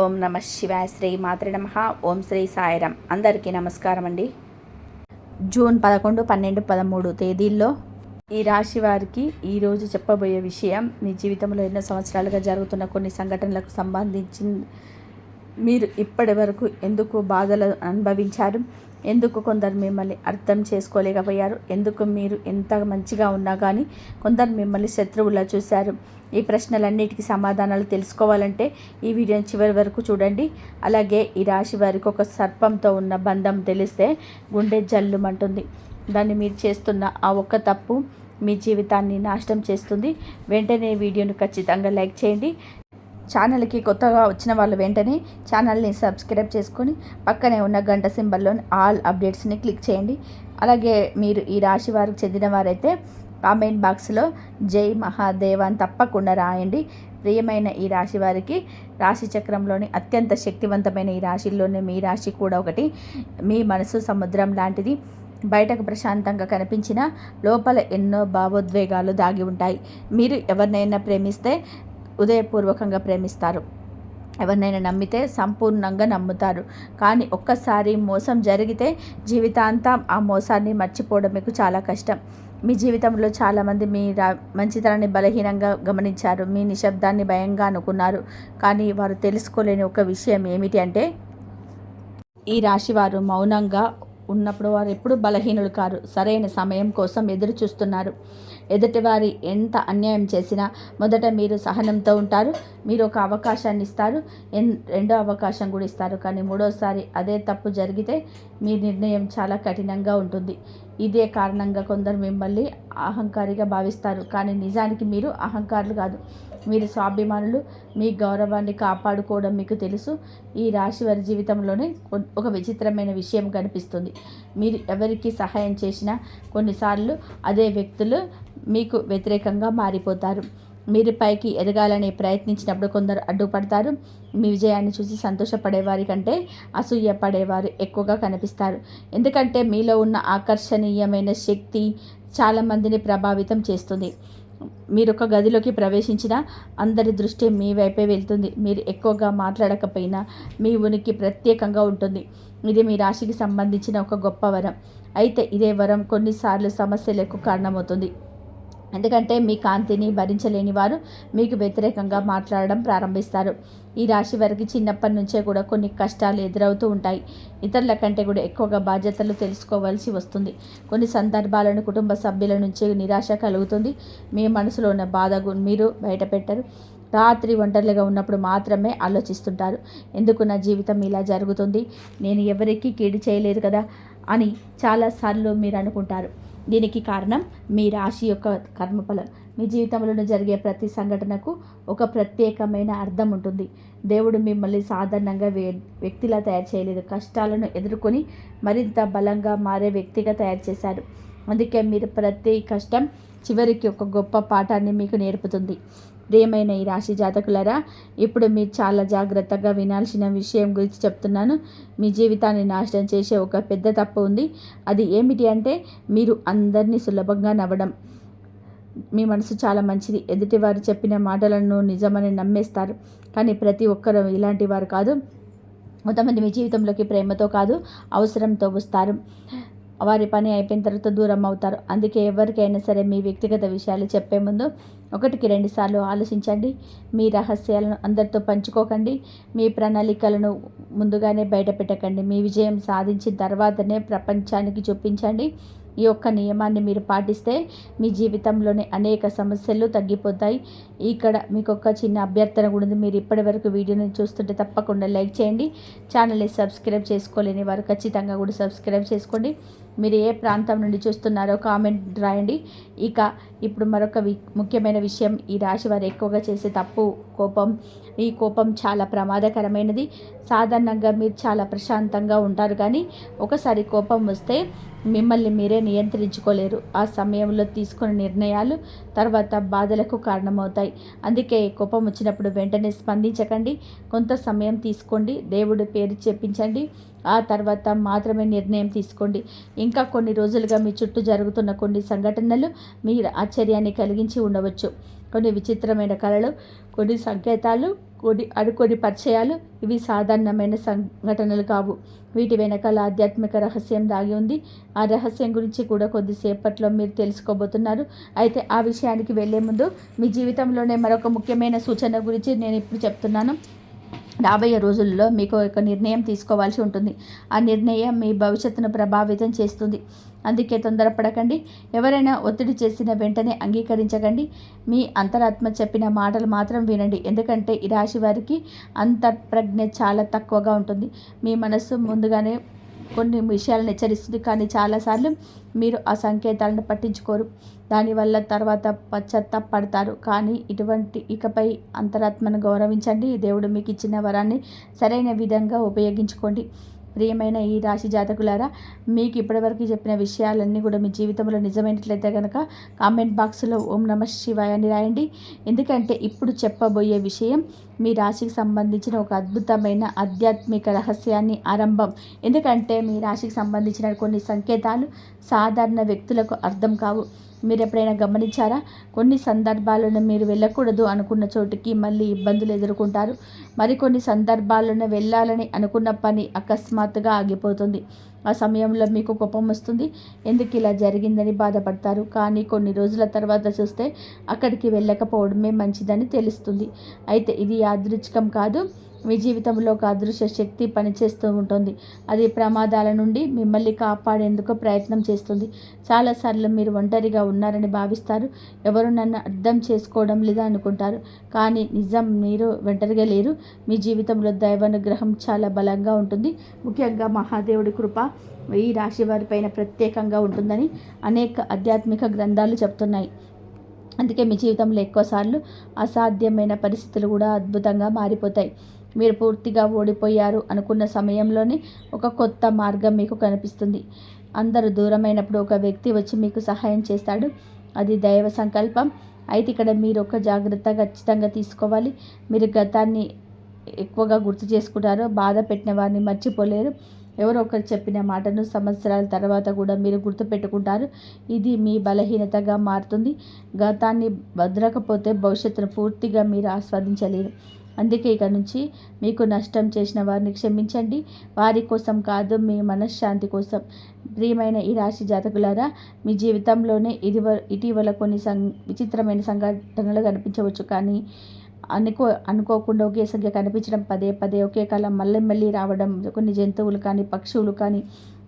ఓం నమ శివాయ. శ్రీ మాత్రే నమః. ఓం శ్రీ సాయిరాం. అందరికీ నమస్కారం అండి. జూన్ 11, 12, 13 తేదీల్లో ఈ రాశి వారికి ఈరోజు చెప్పబోయే విషయం మీ జీవితంలో ఎన్నో సంవత్సరాలుగా జరుగుతున్న కొన్ని సంఘటనలకు సంబంధించి మీరు ఇప్పటి వరకు ఎందుకు బాధలు అనుభవించారు, ఎందుకు కొందరు మిమ్మల్ని అర్థం చేసుకోలేకపోయారు, ఎందుకు మీరు ఎంత మంచిగా ఉన్నా కానీ కొందరు మిమ్మల్ని శత్రువులా చూశారు. ఈ ప్రశ్నలన్నిటికీ సమాధానాలు తెలుసుకోవాలంటే ఈ వీడియోని చివరి వరకు చూడండి. అలాగే ఈ రాశి వారికి ఒక సర్పంతో ఉన్న బంధం తెలిస్తే గుండె జల్లుమంటుంది. దాన్ని మీరు చేస్తున్న ఆ ఒక్క తప్పు మీ జీవితాన్ని నాశనం చేస్తుంది. వెంటనే వీడియోను ఖచ్చితంగా లైక్ చేయండి. ఛానల్కి కొత్తగా వచ్చిన వాళ్ళు వెంటనే ఛానల్ని సబ్స్క్రైబ్ చేసుకొని పక్కనే ఉన్న గంట సింబల్లోని ఆల్ అప్డేట్స్ని క్లిక్ చేయండి. అలాగే మీరు ఈ రాశి వారికి చెందిన వారైతే కామెంట్ బాక్స్లో జై మహాదేవ్ అని తప్పకుండా రాయండి. ప్రియమైన ఈ రాశి వారికి రాశి చక్రంలోని అత్యంత శక్తివంతమైన ఈ రాశిల్లోనే మీ రాశి కూడా ఒకటి. మీ మనసు సముద్రం లాంటిది. బయటకు ప్రశాంతంగా కనిపించిన లోపల ఎన్నో భావోద్వేగాలు దాగి ఉంటాయి. మీరు ఎవరినైనా ప్రేమిస్తే ఉదయపూర్వకంగా ప్రేమిస్తారు, ఎవరినైనా నమ్మితే సంపూర్ణంగా నమ్ముతారు. కానీ ఒక్కసారి మోసం జరిగితే జీవితాంతం ఆ మోసాన్ని మర్చిపోవడం మీకు చాలా కష్టం. మీ జీవితంలో చాలామంది మీ మంచితనాన్ని బలహీనంగా గమనించారు, మీ నిశ్శబ్దాన్ని భయంగా అనుకున్నారు. కానీ వారు తెలుసుకోలేని ఒక విషయం ఏమిటి అంటే ఈ రాశివారు మౌనంగా ఉన్నప్పుడు వారు ఎప్పుడు బలహీనులు కారు. సరైన సమయం కోసం ఎదురు చూస్తున్నారు. ఎదుటివారి ఎంత అన్యాయం చేసినా మొదట మీరు సహనంతో ఉంటారు. మీరు ఒక అవకాశాన్ని ఇస్తారు, రెండో అవకాశం కూడా ఇస్తారు. కానీ మూడోసారి అదే తప్పు జరిగితే మీ నిర్ణయం చాలా కఠినంగా ఉంటుంది. ఇదే కారణంగా కొందరు మిమ్మల్ని అహంకారిగా భావిస్తారు. కానీ నిజానికి మీరు అహంకారులు కాదు, మీరు స్వాభిమానులు. మీ గౌరవాన్ని కాపాడుకోవడం మీకు తెలుసు. ఈ రాశి వారి జీవితంలోనే ఒక విచిత్రమైన విషయం కనిపిస్తుంది. మీరు ఎవరికి సహాయం చేసినా కొన్నిసార్లు అదే వ్యక్తులు మీకు వ్యతిరేకంగా మారిపోతారు. మీరు పైకి ఎదగాలని ప్రయత్నించినప్పుడు కొందరు అడ్డుపడతారు. మీ విజయాన్ని చూసి సంతోషపడేవారి కంటే అసూయ పడేవారు ఎక్కువగా కనిపిస్తారు. ఎందుకంటే మీలో ఉన్న ఆకర్షణీయమైన శక్తి చాలామందిని ప్రభావితం చేస్తుంది. మీరు ఒక గదిలోకి ప్రవేశించినా అందరి దృష్టి మీ వైపే వెళ్తుంది. మీరు ఎక్కువగా మాట్లాడకపోయినా మీ ఉనికి ప్రత్యేకంగా ఉంటుంది. ఇది మీ రాశికి సంబంధించిన ఒక గొప్ప వరం. అయితే ఇదే వరం కొన్నిసార్లు సమస్యలకు కారణమవుతుంది. ఎందుకంటే మీ కాంతిని భరించలేని వారు మీకు వ్యతిరేకంగా మాట్లాడడం ప్రారంభిస్తారు. ఈ రాశి వారికి చిన్నప్పటి నుంచే కూడా కొన్ని కష్టాలు ఎదురవుతూ ఉంటాయి. ఇతరుల కంటే కూడా ఎక్కువగా బాధ్యతలు తెలుసుకోవాల్సి వస్తుంది. కొన్ని సందర్భాలను కుటుంబ సభ్యుల నుంచి నిరాశ కలుగుతుంది. మీ మనసులో ఉన్న బాధ మీరు బయట పెట్టరు. రాత్రి ఒంటరిగా ఉన్నప్పుడు మాత్రమే ఆలోచిస్తుంటారు. ఎందుకు నా జీవితం ఇలా జరుగుతుంది, నేను ఎవరికీ కీడు చేయలేదు కదా అని చాలాసార్లు మీరు అనుకుంటారు. దీనికి కారణం మీ రాశి యొక్క కర్మఫలం. మీ జీవితంలో జరిగే ప్రతి సంఘటనకు ఒక ప్రత్యేకమైన అర్థం ఉంటుంది. దేవుడు మిమ్మల్ని సాధారణంగా వ్యక్తిలా తయారు చేయలేదు, కష్టాలను ఎదుర్కొని మరింత బలంగా మారే వ్యక్తిగా తయారు చేశారు. అందుకే మీరు ప్రతి కష్టం చివరికి ఒక గొప్ప పాఠాన్ని మీకు నేర్పుతుంది. ప్రియమైన ఈ రాశి జాతకులారా, ఇప్పుడు మీరు చాలా జాగ్రత్తగా వినాల్సిన విషయం గురించి చెప్తున్నాను. మీ జీవితాన్ని నాశనం చేసే ఒక పెద్ద తప్పు ఉంది. అది ఏమిటి అంటే మీరు అందరినీ సులభంగా నవ్వడం. మీ మనసు చాలా మంచిది. ఎదుటివారు చెప్పిన మాటలను నిజమని నమ్మేస్తారు. కానీ ప్రతి ఒక్కరూ ఇలాంటి వారు కాదు. కొంతమంది మీ జీవితంలోకి ప్రేమతో కాదు, అవసరంతో వస్తారు. వారి పని అయిపోయిన తర్వాత దూరం అవుతారు. అందుకే ఎవరికైనా సరే మీ వ్యక్తిగత విషయాలు చెప్పే ముందు 1-2 సార్లు ఆలోచించండి. మీ రహస్యాలను అందరితో పంచుకోకండి. మీ ప్రణాళికలను ముందుగానే బయట పెట్టకండి. మీ విజయం సాధించిన తర్వాతనే ప్రపంచానికి చూపించండి. ఈ ఒక్క నియమాన్ని మీరు పాటిస్తే మీ జీవితంలోని అనేక సమస్యలు తగ్గిపోతాయి. ఇక్కడ మీకు ఒక చిన్న అభ్యర్థన కూడా ఉంది. మీరు ఇప్పటి వరకు వీడియోని చూస్తుంటే తప్పకుండా లైక్ చేయండి. ఛానల్ని సబ్స్క్రైబ్ చేసుకోలేని వారు ఖచ్చితంగా కూడా సబ్స్క్రైబ్ చేసుకోండి. మీరు ఏ ప్రాంతం నుండి చూస్తున్నారో కామెంట్ రాయండి. ఇప్పుడు మరొక ముఖ్యమైన విషయం, ఈ రాశి వారు ఎక్కువగా చేసే తప్పు కోపం. ఈ కోపం చాలా ప్రమాదకరమైనది. సాధారణంగా మీరు చాలా ప్రశాంతంగా ఉంటారు, కానీ ఒకసారి కోపం వస్తే మిమ్మల్ని మీరే నియంత్రించుకోలేరు. ఆ సమయంలో తీసుకున్న నిర్ణయాలు తర్వాత బాధలకు కారణమవుతాయి. అందుకే కోపం వచ్చినప్పుడు వెంటనే స్పందించకండి. కొంత సమయం తీసుకోండి, దేవుడి పేరు చెప్పించండి. ఆ తర్వాత మాత్రమే నిర్ణయం తీసుకోండి. ఇంకా కొన్ని రోజులుగా మీ చుట్టూ జరుగుతున్న కొన్ని సంఘటనలు మీ ఆశ్చర్యాన్ని కలిగించి ఉండవచ్చు. కొన్ని విచిత్రమైన కళలు, కొన్ని సంకేతాలు, కొన్ని పరిచయాలు. ఇవి సాధారణమైన సంఘటనలు కావు. వీటి వెనకాల ఆధ్యాత్మిక రహస్యం దాగి ఉంది. ఆ రహస్యం గురించి కూడా కొద్దిసేపట్లో మీరు తెలుసుకోబోతున్నారు. అయితే ఆ విషయానికి వెళ్ళే ముందు మీ జీవితంలోనే మరొక ముఖ్యమైన సూచన గురించి నేను ఇప్పుడు చెప్తున్నాను. రాబోయే రోజుల్లో మీకు ఒక నిర్ణయం తీసుకోవాల్సి ఉంటుంది. ఆ నిర్ణయం మీ భవిష్యత్తును ప్రభావితం చేస్తుంది. అందుకే తొందరపడకండి. ఎవరైనా ఒత్తిడి చేసిన వెంటనే అంగీకరించకండి. మీ అంతరాత్మ చెప్పిన మాటలు మాత్రం వినండి. ఎందుకంటే ఈ రాశి వారికి అంతఃప్రజ్ఞ చాలా తక్కువగా ఉంటుంది. మీ మనస్సు ముందుగానే కొన్ని విషయాలను హెచ్చరిస్తుంది, కానీ చాలాసార్లు మీరు ఆ సంకేతాలను పట్టించుకోరు. దానివల్ల తర్వాత పశ్చాత్తాపడతారు. కానీ ఇకపై అంతరాత్మను గౌరవించండి. దేవుడు మీకు ఇచ్చిన వరాన్ని సరైన విధంగా ఉపయోగించుకోండి. ప్రియమైన ఈ రాశి జాతకులారా, మీకు ఇప్పటివరకు చెప్పిన విషయాలన్నీ కూడా మీ జీవితంలో నిజమైనట్లయితే కనుక కామెంట్ బాక్స్లో ఓం నమః శివాయ అని రాయండి. ఎందుకంటే ఇప్పుడు చెప్పబోయే విషయం మీ రాశికి సంబంధించిన ఒక అద్భుతమైన ఆధ్యాత్మిక రహస్యాన్ని ఆరంభం. ఎందుకంటే మీ రాశికి సంబంధించిన కొన్ని సంకేతాలు సాధారణ వ్యక్తులకు అర్థం కావు. మీరు ఎప్పుడైనా గమనించారా? కొన్ని సందర్భాలను మీరు వెళ్ళకూడదు అనుకున్న చోటుకి మళ్ళీ ఇబ్బందులు ఎదుర్కొంటారు. మరికొన్ని సందర్భాలను వెళ్ళాలని అనుకున్న పని అకస్మాత్తుగా ఆగిపోతుంది. ఆ సమయంలో మీకు కోపం వస్తుంది. ఎందుకు ఇలా జరిగిందని బాధపడతారు. కానీ కొన్ని రోజుల తర్వాత చూస్తే అక్కడికి వెళ్ళకపోవడమే మంచిదని తెలుస్తుంది. అయితే ఇది యాదృచ్ఛికం కాదు. మీ జీవితంలో ఒక అదృశ్య శక్తి పనిచేస్తూ ఉంటుంది. అది ప్రమాదాల నుండి మిమ్మల్ని కాపాడేందుకు ప్రయత్నం చేస్తుంది. చాలాసార్లు మీరు ఒంటరిగా ఉన్నారని భావిస్తారు. ఎవరు నన్ను అర్థం చేసుకోవడం లేదా అనుకుంటారు. కానీ నిజం, మీరు ఒంటరిగా లేరు. మీ జీవితంలో దైవానుగ్రహం చాలా బలంగా ఉంటుంది. ముఖ్యంగా మహాదేవుడి కృప ఈ రాశి వారిపైన ప్రత్యేకంగా ఉంటుందని అనేక ఆధ్యాత్మిక గ్రంథాలు చెప్తున్నాయి. అందుకే మీ జీవితంలో ఎక్కువసార్లు అసాధ్యమైన పరిస్థితులు కూడా అద్భుతంగా మారిపోతాయి. మీరు పూర్తిగా ఓడిపోయారు అనుకున్న సమయంలోనే ఒక కొత్త మార్గం మీకు కనిపిస్తుంది. అందరూ దూరమైనప్పుడు ఒక వ్యక్తి వచ్చి మీకు సహాయం చేస్తాడు. అది దైవ సంకల్పం. అయితే ఇక్కడ మీరు ఒక జాగ్రత్త ఖచ్చితంగా తీసుకోవాలి. మీరు గతాన్ని ఎక్కువగా గుర్తు చేసుకుంటారో, బాధ పెట్టిన వారిని మర్చిపోలేరు. ఎవరో ఒకరు చెప్పిన మాటను సంవత్సరాల తర్వాత కూడా మీరు గుర్తుపెట్టుకుంటారు. ఇది మీ బలహీనతగా మారుతుంది. గతాన్ని భద్రకపోతే భవిష్యత్తును పూర్తిగా మీరు ఆస్వాదించలేరు. అందుకే ఇక నుంచి మీకు నష్టం చేసిన వారిని క్షమించండి. వారి కోసం కాదు, మీ మనశ్శాంతి కోసం. ప్రియమైన ఈ రాశి జాతకులారా, మీ జీవితంలోనే ఇటీవల కొన్ని విచిత్రమైన సంఘటనలు కనిపించవచ్చు. కానీ అనుకోకుండా ఒకే సంఖ్య కనిపించడం, పదే పదే ఒకే కాలం మళ్ళీ రావడం, కొన్ని జంతువులు కానీ పక్షువులు కానీ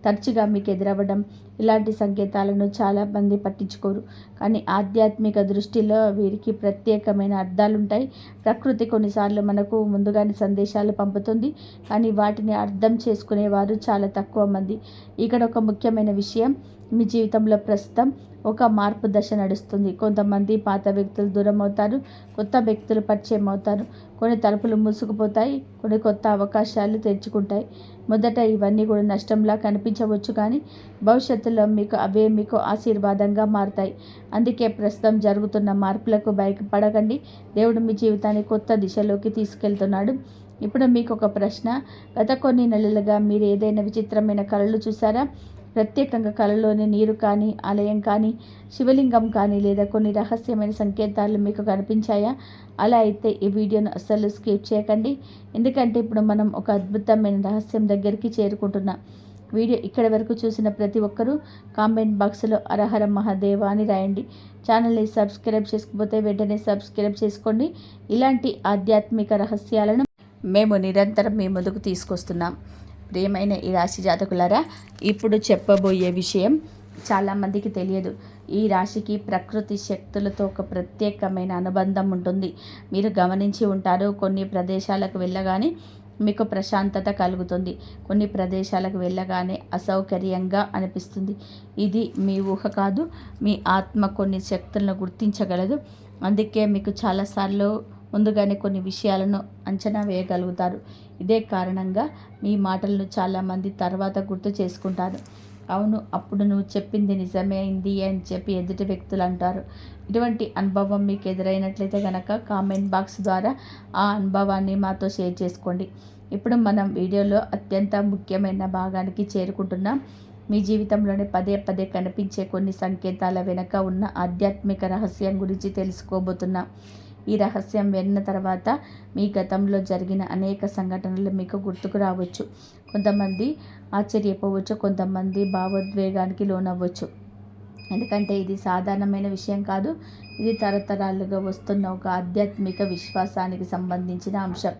తరచుగా మీకు ఎదురవ్వడం, ఇలాంటి సంకేతాలను చాలామంది పట్టించుకోరు. కానీ ఆధ్యాత్మిక దృష్టిలో వీరికి ప్రత్యేకమైన అర్థాలుంటాయి. ప్రకృతి కొన్నిసార్లు మనకు ముందుగానే సందేశాలు పంపుతుంది, కానీ వాటిని అర్థం చేసుకునేవారు చాలా తక్కువ మంది. ఇక్కడ ఒక ముఖ్యమైన విషయం, మీ జీవితంలో ప్రస్తుతం ఒక మార్పు దశ నడుస్తుంది. కొంతమంది పాత వ్యక్తులు దూరం అవుతారు, కొత్త వ్యక్తులు పరిచయం అవుతారు. కొన్ని తలుపులు మూసుకుపోతాయి, కొన్ని కొత్త అవకాశాలు తెరుచుకుంటాయి. మొదట ఇవన్నీ కూడా నష్టంలా కనిపించవచ్చు, కానీ భవిష్యత్తులో మీకు ఆశీర్వాదంగా మారుతాయి. అందుకే ప్రస్తుతం జరుగుతున్న మార్పులకు భయపడకండి. దేవుడు మీ జీవితాన్ని కొత్త దిశలోకి తీసుకెళ్తున్నాడు. ఇప్పుడు మీకు ఒక ప్రశ్న, గత కొన్ని నెలలుగా మీరు ఏదైనా విచిత్రమైన కళలు చూసారా? ప్రత్యేకంగా కళలోని నీరు కానీ, ఆలయం కానీ, శివలింగం కానీ, లేదా కొన్ని రహస్యమైన సంకేతాలు మీకు కనిపించాయా? అలా అయితే ఈ వీడియోను అస్సలు స్కిప్ చేయకండి. ఎందుకంటే ఇప్పుడు మనం ఒక అద్భుతమైన రహస్యం దగ్గరికి చేరుకుంటున్నాం. వీడియో ఇక్కడి వరకు చూసిన ప్రతి ఒక్కరూ కామెంట్ బాక్స్లో హరహర మహాదేవ అని రాయండి. ఛానల్ని సబ్స్క్రైబ్ చేసుకోకపోతే వెంటనే సబ్స్క్రైబ్ చేసుకోండి. ఇలాంటి ఆధ్యాత్మిక రహస్యాలను మేము నిరంతరం మీ ముందుకు తీసుకొస్తున్నాం. ప్రియమైన ఈ రాశి జాతకులారా, ఇప్పుడు చెప్పబోయే విషయం చాలామందికి తెలియదు. ఈ రాశికి ప్రకృతి శక్తులతో ఒక ప్రత్యేకమైన అనుబంధం ఉంటుంది. మీరు గమనించి ఉంటారు, కొన్ని ప్రదేశాలకు వెళ్ళగానే మీకు ప్రశాంతత కలుగుతుంది. కొన్ని ప్రదేశాలకు వెళ్ళగానే అసౌకర్యంగా అనిపిస్తుంది. ఇది మీ ఊహ కాదు, మీ ఆత్మ కొన్ని శక్తులను గుర్తించగలదు. అందుకే మీకు చాలాసార్లు ముందుగానే కొన్ని విషయాలను అంచనా వేయగలుగుతారు. ఇదే కారణంగా మీ మాటలను చాలామంది తర్వాత గుర్తు చేసుకుంటారు. అవును, అప్పుడు నువ్వు చెప్పింది నిజమైంది అని చెప్పి ఎదుటి వ్యక్తులు అంటారు. ఇటువంటి అనుభవం మీకు ఎదురైనట్లయితే కనుక కామెంట్ బాక్స్ ద్వారా ఆ అనుభవాన్ని మాతో షేర్ చేసుకోండి. ఇప్పుడు మనం వీడియోలో అత్యంత ముఖ్యమైన భాగానికి చేరుకుంటున్నాం. మీ జీవితంలోనే పదే పదే కనిపించే కొన్ని సంకేతాల వెనుక ఉన్న ఆధ్యాత్మిక రహస్యం గురించి తెలుసుకోబోతున్నా. ఈ రహస్యం విన్న తర్వాత మీ గతంలో జరిగిన అనేక సంఘటనలు మీకు గుర్తుకు రావచ్చు. కొంతమంది ఆశ్చర్యపోవచ్చు, కొంతమంది భావోద్వేగానికి లోనవ్వచ్చు. ఎందుకంటే ఇది సాధారణమైన విషయం కాదు. ఇది తరతరాలుగా వస్తున్న ఒక ఆధ్యాత్మిక విశ్వాసానికి సంబంధించిన అంశం.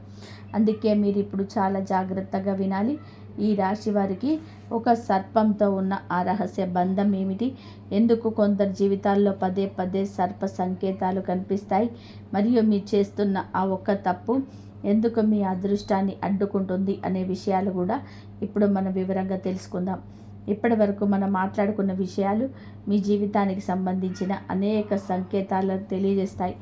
అందుకే మీరు ఇప్పుడు చాలా జాగ్రత్తగా వినాలి. ఈ రాశి వారికి ఒక సర్పంతో ఉన్న ఆ రహస్య బంధం ఏమిటి, ఎందుకు కొందరి జీవితాల్లో పదే పదే సర్ప సంకేతాలు కనిపిస్తాయి, మరియు మీరు చేస్తున్న ఆ ఒక్క తప్పు ఎందుకు మీ అదృష్టాన్ని అడ్డుకుంటుంది అనే విషయాలు కూడా ఇప్పుడు మనం వివరంగా తెలుసుకుందాం. ఇప్పటి వరకు మనం మాట్లాడుకున్న విషయాలు మీ జీవితానికి సంబంధించిన అనేక సంకేతాలను తెలియజేస్తాయి.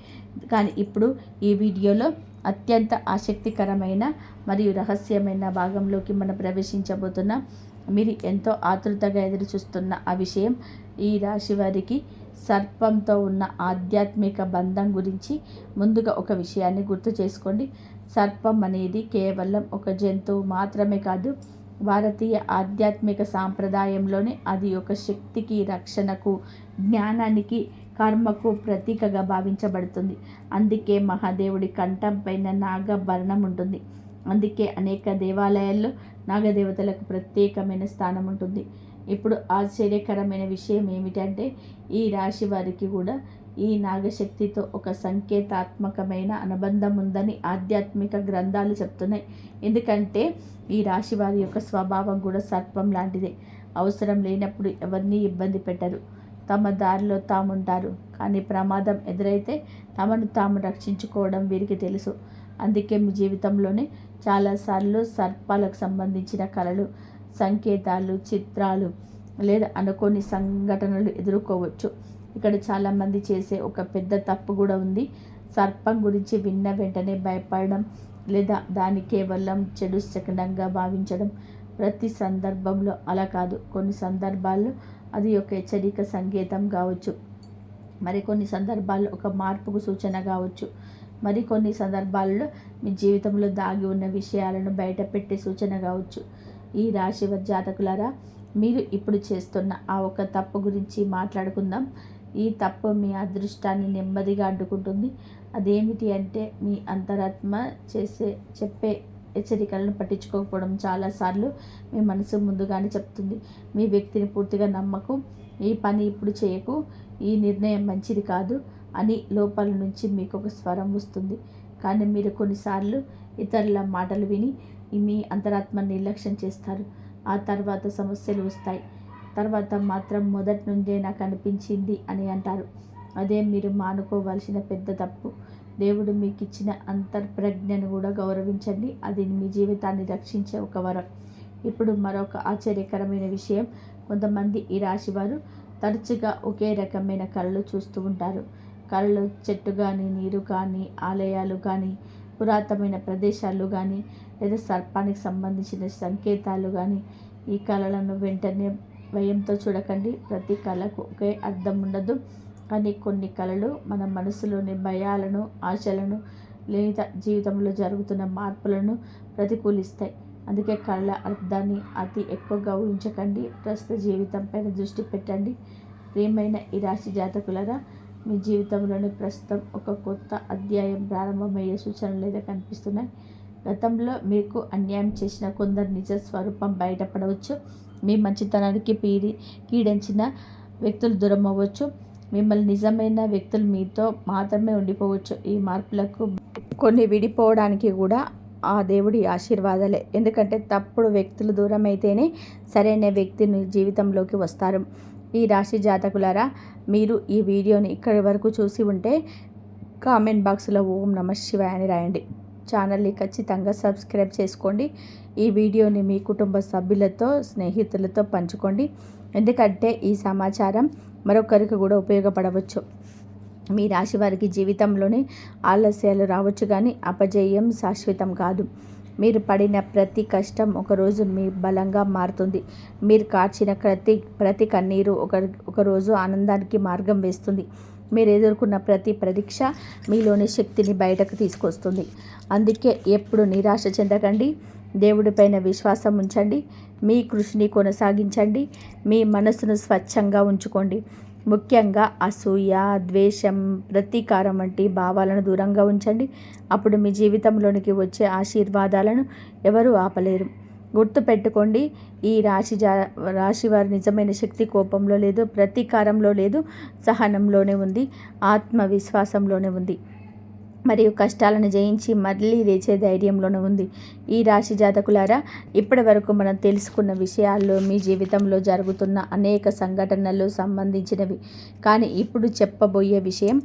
కానీ ఇప్పుడు ఈ వీడియోలో అత్యంత ఆసక్తికరమైన మరియు రహస్యమైన భాగంలోకి మనం ప్రవేశించబోతున్నాం. మీరు ఎంతో ఆతృతగా ఎదురు చూస్తున్న ఆ విషయం, ఈ రాశి వారికి సర్పంతో ఉన్న ఆధ్యాత్మిక బంధం గురించి. ముందుగా ఒక విషయాన్ని గుర్తు చేసుకోండి. సర్పం అనేది కేవలం ఒక జంతువు మాత్రమే కాదు. భారతీయ ఆధ్యాత్మిక సాంప్రదాయంలోనే అది ఒక శక్తికి, రక్షణకు, జ్ఞానానికి, కర్మకు ప్రతీకగా భావించబడుతుంది. అందుకే మహాదేవుడి కంఠం పైన నాగభరణం ఉంటుంది. అందుకే అనేక దేవాలయాల్లో నాగదేవతలకు ప్రత్యేకమైన స్థానం ఉంటుంది. ఇప్పుడు ఆశ్చర్యకరమైన విషయం ఏమిటంటే ఈ రాశి వారికి కూడా ఈ నాగశక్తితో ఒక సంకేతాత్మకమైన అనుబంధం ఉందని ఆధ్యాత్మిక గ్రంథాలు చెప్తున్నాయి. ఎందుకంటే ఈ రాశి వారి యొక్క స్వభావం కూడా సర్పం లాంటిదే. అవసరం లేనప్పుడు ఎవరిని ఇబ్బంది పెట్టరు, తమ దారిలో తాముంటారు. కానీ ప్రమాదం ఎదురైతే తమను తాము రక్షించుకోవడం వీరికి తెలుసు. అందుకే మీ జీవితంలోనే చాలాసార్లు సర్పాలకు సంబంధించిన కళలు, సంకేతాలు, చిత్రాలు లేదా అనుకోని సంఘటనలు ఎదుర్కోవచ్చు. ఇక్కడ చాలామంది చేసే ఒక పెద్ద తప్పు కూడా ఉంది. సర్పం గురించి విన్న వెంటనే భయపడడం లేదా దాన్ని కేవలం చెడు శకనంగా భావించడం. ప్రతి సందర్భంలో అలా కాదు. కొన్ని సందర్భాల్లో అది ఒక హెచ్చరిక సంకేతం కావచ్చు, మరికొన్ని సందర్భాల్లో ఒక మార్పుకు సూచన కావచ్చు, మరికొన్ని సందర్భాల్లో మీ జీవితంలో దాగి ఉన్న విషయాలను బయటపెట్టే సూచన కావచ్చు. ఈ రాశి జాతకులారా, మీరు ఇప్పుడు చేస్తున్న ఆ ఒక తప్పు గురించి మాట్లాడుకుందాం. ఈ తప్పు మీ అదృష్టాన్ని నెమ్మదిగా అడ్డుకుంటుంది. అదేమిటి అంటే మీ అంతరాత్మ చెప్పే హెచ్చరికలను పట్టించుకోకపోవడం. చాలాసార్లు మీ మనసు ముందుగానే చెప్తుంది, మీ వ్యక్తిని పూర్తిగా నమ్మకు, ఈ పని ఇప్పుడు చేయకు, ఈ నిర్ణయం మంచిది కాదు అని లోపల నుంచి మీకు ఒక స్వరం వస్తుంది. కానీ మీరు కొన్నిసార్లు ఇతరుల మాటలు విని మీ అంతరాత్మ నిర్లక్ష్యం చేస్తారు. ఆ తర్వాత సమస్యలు వస్తాయి. తర్వాత మాత్రం మొదటి నుండే నాకు అనిపించింది అని అంటారు. అదే మీరు మానుకోవాల్సిన పెద్ద తప్పు. దేవుడు మీకు ఇచ్చిన అంతర్ప్రజ్ఞను కూడా గౌరవించండి. అది మీ జీవితాన్ని రక్షించే ఒక వరం. ఇప్పుడు మరొక ఆశ్చర్యకరమైన విషయం, కొంతమంది ఈ రాశి వారు తరచుగా ఒకే రకమైన కళలు చూస్తూ ఉంటారు. కళలు చెట్టు కానీ, నీరు కానీ, ఆలయాలు కానీ, పురాతనమైన ప్రదేశాలు కానీ, లేదా సర్పానికి సంబంధించిన సంకేతాలు కానీ. ఈ కళలను వెంటనే భయంతో చూడకండి. ప్రతి కళకు ఒకే అర్థం ఉండదు. కానీ కొన్ని కళలు మన మనసులోని భయాలను, ఆశలను, లేదా జీవితంలో జరుగుతున్న మార్పులను ప్రతికూలిస్తాయి. అందుకే కళల అర్థాన్ని అతి ఎక్కువగా ఊహించకండి. ప్రస్తుత జీవితం పైన దృష్టి పెట్టండి. ప్రియమైన ఈ రాశి జాతకులారా, మీ జీవితంలోని ప్రస్తుతం ఒక కొత్త అధ్యాయం ప్రారంభమయ్యే సూచనలు లేదా కనిపిస్తున్నాయి. గతంలో మీకు అన్యాయం చేసిన కొందరు నిజ స్వరూపం బయటపడవచ్చు. మీ మంచితనానికి కీడించిన వ్యక్తులు దూరం అవ్వచ్చు. మిమ్మల్ని నిజమైన వ్యక్తులు మీతో మాత్రమే ఉండిపోవచ్చు. ఈ మార్పులకు కొన్ని విడిపోవడానికి కూడా ఆ దేవుడి ఆశీర్వాదాలే. ఎందుకంటే తప్పుడు వ్యక్తులు దూరం అయితేనే సరైన వ్యక్తిని జీవితంలోకి వస్తారు. ఈ రాశి జాతకులారా, మీరు ఈ వీడియోని ఇక్కడి వరకు చూసి ఉంటే కామెంట్ బాక్స్లో ఓం నమః శివాయ అని రాయండి. ఛానల్ని ఖచ్చితంగా సబ్స్క్రైబ్ చేసుకోండి. ఈ వీడియోని మీ కుటుంబ సభ్యులతో, స్నేహితులతో పంచుకోండి. ఎందుకంటే ఈ సమాచారం మరొకరికి కూడా ఉపయోగపడవచ్చు. మీ రాశి వారికి జీవితంలోనే ఆలస్యాలు రావచ్చు, కానీ అపజయం శాశ్వతం కాదు. మీరు పడిన ప్రతి కష్టం ఒకరోజు మీ బలంగా మారుతుంది. మీరు కార్చిన ప్రతి కన్నీరు ఒకరోజు ఆనందానికి మార్గం వేస్తుంది. మీరు ఎదుర్కొన్న ప్రతి పరీక్ష మీలోని శక్తిని బయటకు తీసుకొస్తుంది. అందుకే ఎప్పుడు నిరాశ చెందకండి. దేవుడిపైన విశ్వాసం ఉంచండి. మీ కృషిని కొనసాగించండి. మీ మనసును స్వచ్ఛంగా ఉంచుకోండి. ముఖ్యంగా అసూయ, ద్వేషం, ప్రతీకారం వంటి భావాలను దూరంగా ఉంచండి. అప్పుడు మీ జీవితంలోనికి వచ్చే ఆశీర్వాదాలను ఎవరూ ఆపలేరు. గుర్తుపెట్టుకోండి, ఈ రాశివారి నిజమైన శక్తి కోపంలో లేదు, ప్రతీకారంలో లేదు, సహనంలోనే ఉంది, ఆత్మవిశ్వాసంలోనే ఉంది, మరియు కష్టాలను జయించి మళ్ళీ లేచే ధైర్యంలోనే ఉంది. ఈ రాశి జాతకులారా, ఇప్పటి వరకు మనం తెలుసుకున్న విషయాల్లో మీ జీవితంలో జరుగుతున్న అనేక సంఘటనలు సంబంధించినవి. కానీ ఇప్పుడు చెప్పబోయే విషయం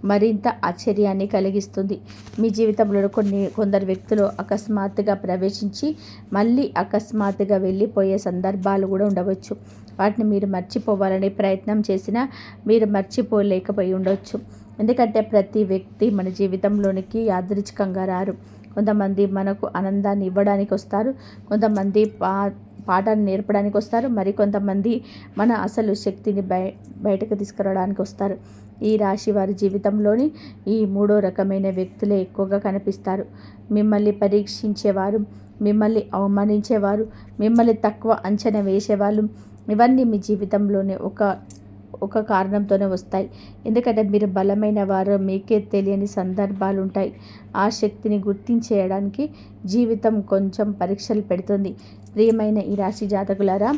మరింత ఆశ్చర్యాన్ని కలిగిస్తుంది. మీ జీవితంలో కొందరు వ్యక్తులు అకస్మాత్తుగా ప్రవేశించి మళ్ళీ అకస్మాత్తుగా వెళ్ళిపోయే సందర్భాలు కూడా ఉండవచ్చు. వాటిని మీరు మర్చిపోవాలని ప్రయత్నం చేసినా మీరు మర్చిపోలేకపోయి ఉండవచ్చు. ఎందుకంటే ప్రతి వ్యక్తి మన జీవితంలోనికి యాదృచ్ఛికంగా రారు. కొంతమంది మనకు ఆనందాన్ని ఇవ్వడానికి వస్తారు, కొంతమంది పాఠాన్ని నేర్పడానికి వస్తారు, మరికొంతమంది మన అసలు శక్తిని బయటకు తీసుకురావడానికి వస్తారు. ఈ రాశి వారి జీవితంలోని ఈ మూడో రకమైన వ్యక్తులే ఎక్కువగా కనిపిస్తారు. మిమ్మల్ని పరీక్షించేవారు, మిమ్మల్ని అవమానించేవారు, మిమ్మల్ని తక్కువ అంచనా వేసేవాళ్ళు, ఇవన్నీ మీ జీవితంలోనే ఒక కారణంతోనే వస్తాయి. ఎందుకంటే మీరు బలమైన వారు, మీకే తెలియని సందర్భాలు ఉంటాయి. ఆ శక్తిని గుర్తించేయడానికి జీవితం కొంచెం పరీక్షలు పెడుతుంది. ప్రియమైన ఈ రాశి జాతకులారా,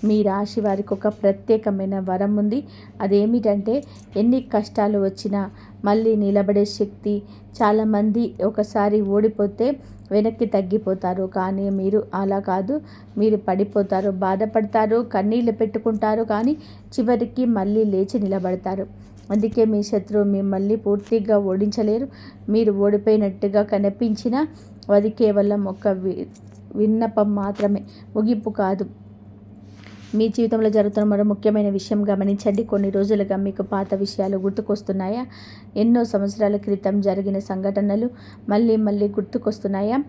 మీ రాశి వారికి ఒక ప్రత్యేకమైన వరం ఉంది. అదేమిటంటే ఎన్ని కష్టాలు వచ్చినా మళ్ళీ నిలబడే శక్తి. చాలామంది ఒకసారి ఓడిపోతే వెనక్కి తగ్గిపోతారు, కానీ మీరు అలా కాదు. మీరు పడిపోతారు, బాధపడతారు, కన్నీళ్ళు పెట్టుకుంటారు, కానీ చివరికి మళ్ళీ లేచి నిలబడతారు. అందుకే మీ శత్రువు మిమ్మల్ని పూర్తిగా ఓడించలేరు. మీరు ఓడిపోయినట్టుగా కనిపించినా అది కేవలం ఒక విన్నపం మాత్రమే, ముగింపు కాదు. మీ జీవితంలో జరుగుతున్న మరో ముఖ్యమైన విషయం గమనించండి. కొన్ని రోజులుగా మీకు పాత విషయాలు గుర్తుకొస్తున్నాయా? ఎన్నో సంవత్సరాల క్రితం జరిగిన సంఘటనలు మళ్ళీ గుర్తుకొస్తున్నాయా?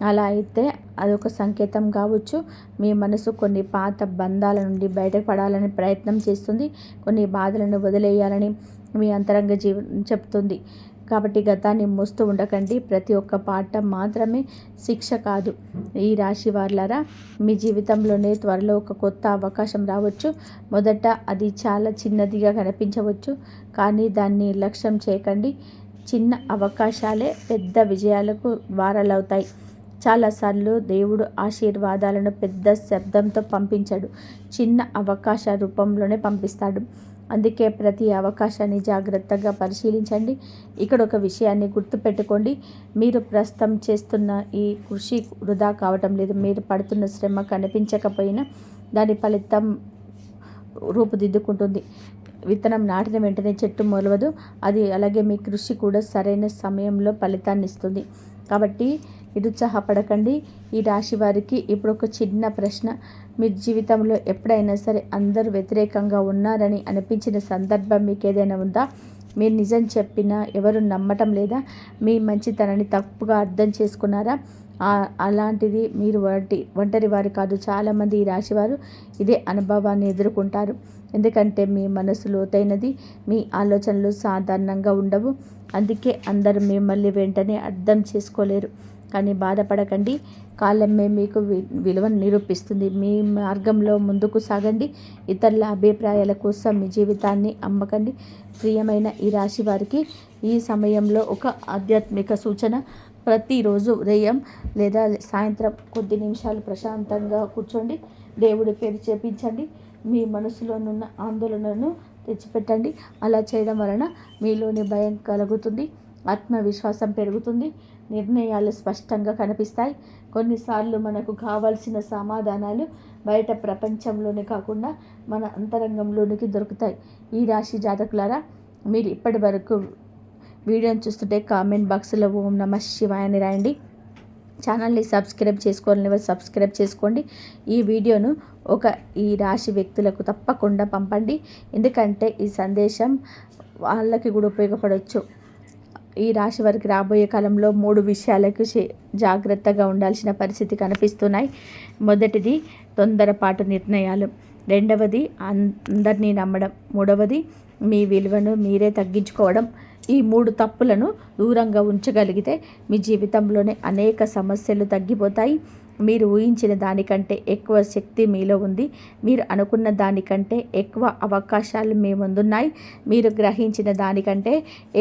అలా అయితే అదొక సంకేతం కావచ్చు. మీ మనసు కొన్ని పాత బంధాల నుండి బయటపడాలని ప్రయత్నం చేస్తుంది. కొన్ని బాధలను వదిలేయాలని మీ అంతరంగ చెప్తుంది. కాబట్టి గతాన్ని మోస్తూ ఉండకండి. ప్రతి ఒక్క పాఠం మాత్రమే శిక్ష కాదు. ఈ రాశి వారులారా, మీ జీవితంలోనే త్వరలో ఒక కొత్త అవకాశం రావచ్చు. మొదట అది చాలా చిన్నదిగా కనిపించవచ్చు, కానీ దాన్ని నిర్లక్ష్యం చేయకండి. చిన్న అవకాశాలే పెద్ద విజయాలకు ద్వారాలవుతాయి. చాలాసార్లు దేవుడు ఆశీర్వాదాలను పెద్ద శబ్దంతో పంపించాడు, చిన్న అవకాశ రూపంలోనే పంపిస్తాడు. అందుకే ప్రతి అవకాశాన్ని జాగ్రత్తగా పరిశీలించండి. ఇక్కడ ఒక విషయాన్ని గుర్తుపెట్టుకోండి, మీరు ప్రస్తుతం చేస్తున్న ఈ కృషి వృధా కావటం లేదు. మీరు పడుతున్న శ్రమ కనిపించకపోయినా దాని ఫలితం రూపుదిద్దుకుంటుంది. విత్తనం నాటిన వెంటనే చెట్టు మొలవదు. అది అలాగే మీ కృషి కూడా సరైన సమయంలో ఫలితాన్ని ఇస్తుంది. కాబట్టి నిరుత్సాహపడకండి. ఈ రాశి వారికి ఇప్పుడు ఒక చిన్న ప్రశ్న. మీ జీవితంలో ఎప్పుడైనా సరే అందరూ వ్యతిరేకంగా ఉన్నారని అనిపించిన సందర్భం మీకు ఏదైనా ఉందా? మీరు నిజం చెప్పినా ఎవరు నమ్మటం లేదా? మీ మంచితనాన్ని తప్పుగా అర్థం చేసుకున్నారా? అలాంటిది మీరు ఒంటరి వారు కాదు. చాలామంది ఈ రాశివారు ఇదే అనుభవాన్ని ఎదుర్కొంటారు. ఎందుకంటే మీ మనసు లోతైనది, మీ ఆలోచనలు సాధారణంగా ఉండవు. అందుకే అందరూ మిమ్మల్ని వెంటనే అర్థం చేసుకోలేరు. కానీ బాధపడకండి, కాలమే మీకు విలువను నిరూపిస్తుంది. మీ మార్గంలో ముందుకు సాగండి. ఇతరుల అభిప్రాయాల కోసం మీ జీవితాన్ని అమ్మకండి. ప్రియమైన ఈ రాశి వారికి ఈ సమయంలో ఒక ఆధ్యాత్మిక సూచన. ప్రతిరోజు ఉదయం లేదా సాయంత్రం కొద్ది నిమిషాలు ప్రశాంతంగా కూర్చోండి. దేవుడి పేరు జపించండి. మీ మనసులోనున్న ఆందోళనను తెచ్చిపెట్టండి. అలా చేయడం వలన మీలోని భయం కలుగుతుంది, ఆత్మవిశ్వాసం పెరుగుతుంది, నిర్ణయాలు స్పష్టంగా కనిపిస్తాయి. కొన్నిసార్లు మనకు కావాల్సిన సమాధానాలు బయట ప్రపంచంలోనే కాకుండా మన అంతరంగంలోనికి దొరుకుతాయి. ఈ రాశి జాతకులారా, మీరు ఇప్పటి వరకు వీడియోని చూస్తుంటే కామెంట్ బాక్స్లో ఓం నమః శివాయ అని రాయండి. ఛానల్ని సబ్స్క్రైబ్ చేసుకోవాలని సబ్స్క్రైబ్ చేసుకోండి. ఈ వీడియోను ఈ రాశి వ్యక్తులకు తప్పకుండా పంపండి. ఎందుకంటే ఈ సందేశం వాళ్ళకి కూడా ఉపయోగపడవచ్చు. ఈ రాశి వారికి రాబోయే కాలంలో 3 విషయాలకు జాగ్రత్తగా ఉండాల్సిన పరిస్థితి కనిపిస్తున్నాయి. మొదటిది తొందరపాటు నిర్ణయాలు, రెండవది అందరినీ నమ్మడం, మూడవది మీ విలువను మీరే తగ్గించుకోవడం. ఈ 3 తప్పులను దూరంగా ఉంచగలిగితే మీ జీవితంలోనే అనేక సమస్యలు తగ్గిపోతాయి. మీరు ఊహించిన దానికంటే ఎక్కువ శక్తి మీలో ఉంది. మీరు అనుకున్న దానికంటే ఎక్కువ అవకాశాలు మీ ముందున్నాయి. మీరు గ్రహించిన దానికంటే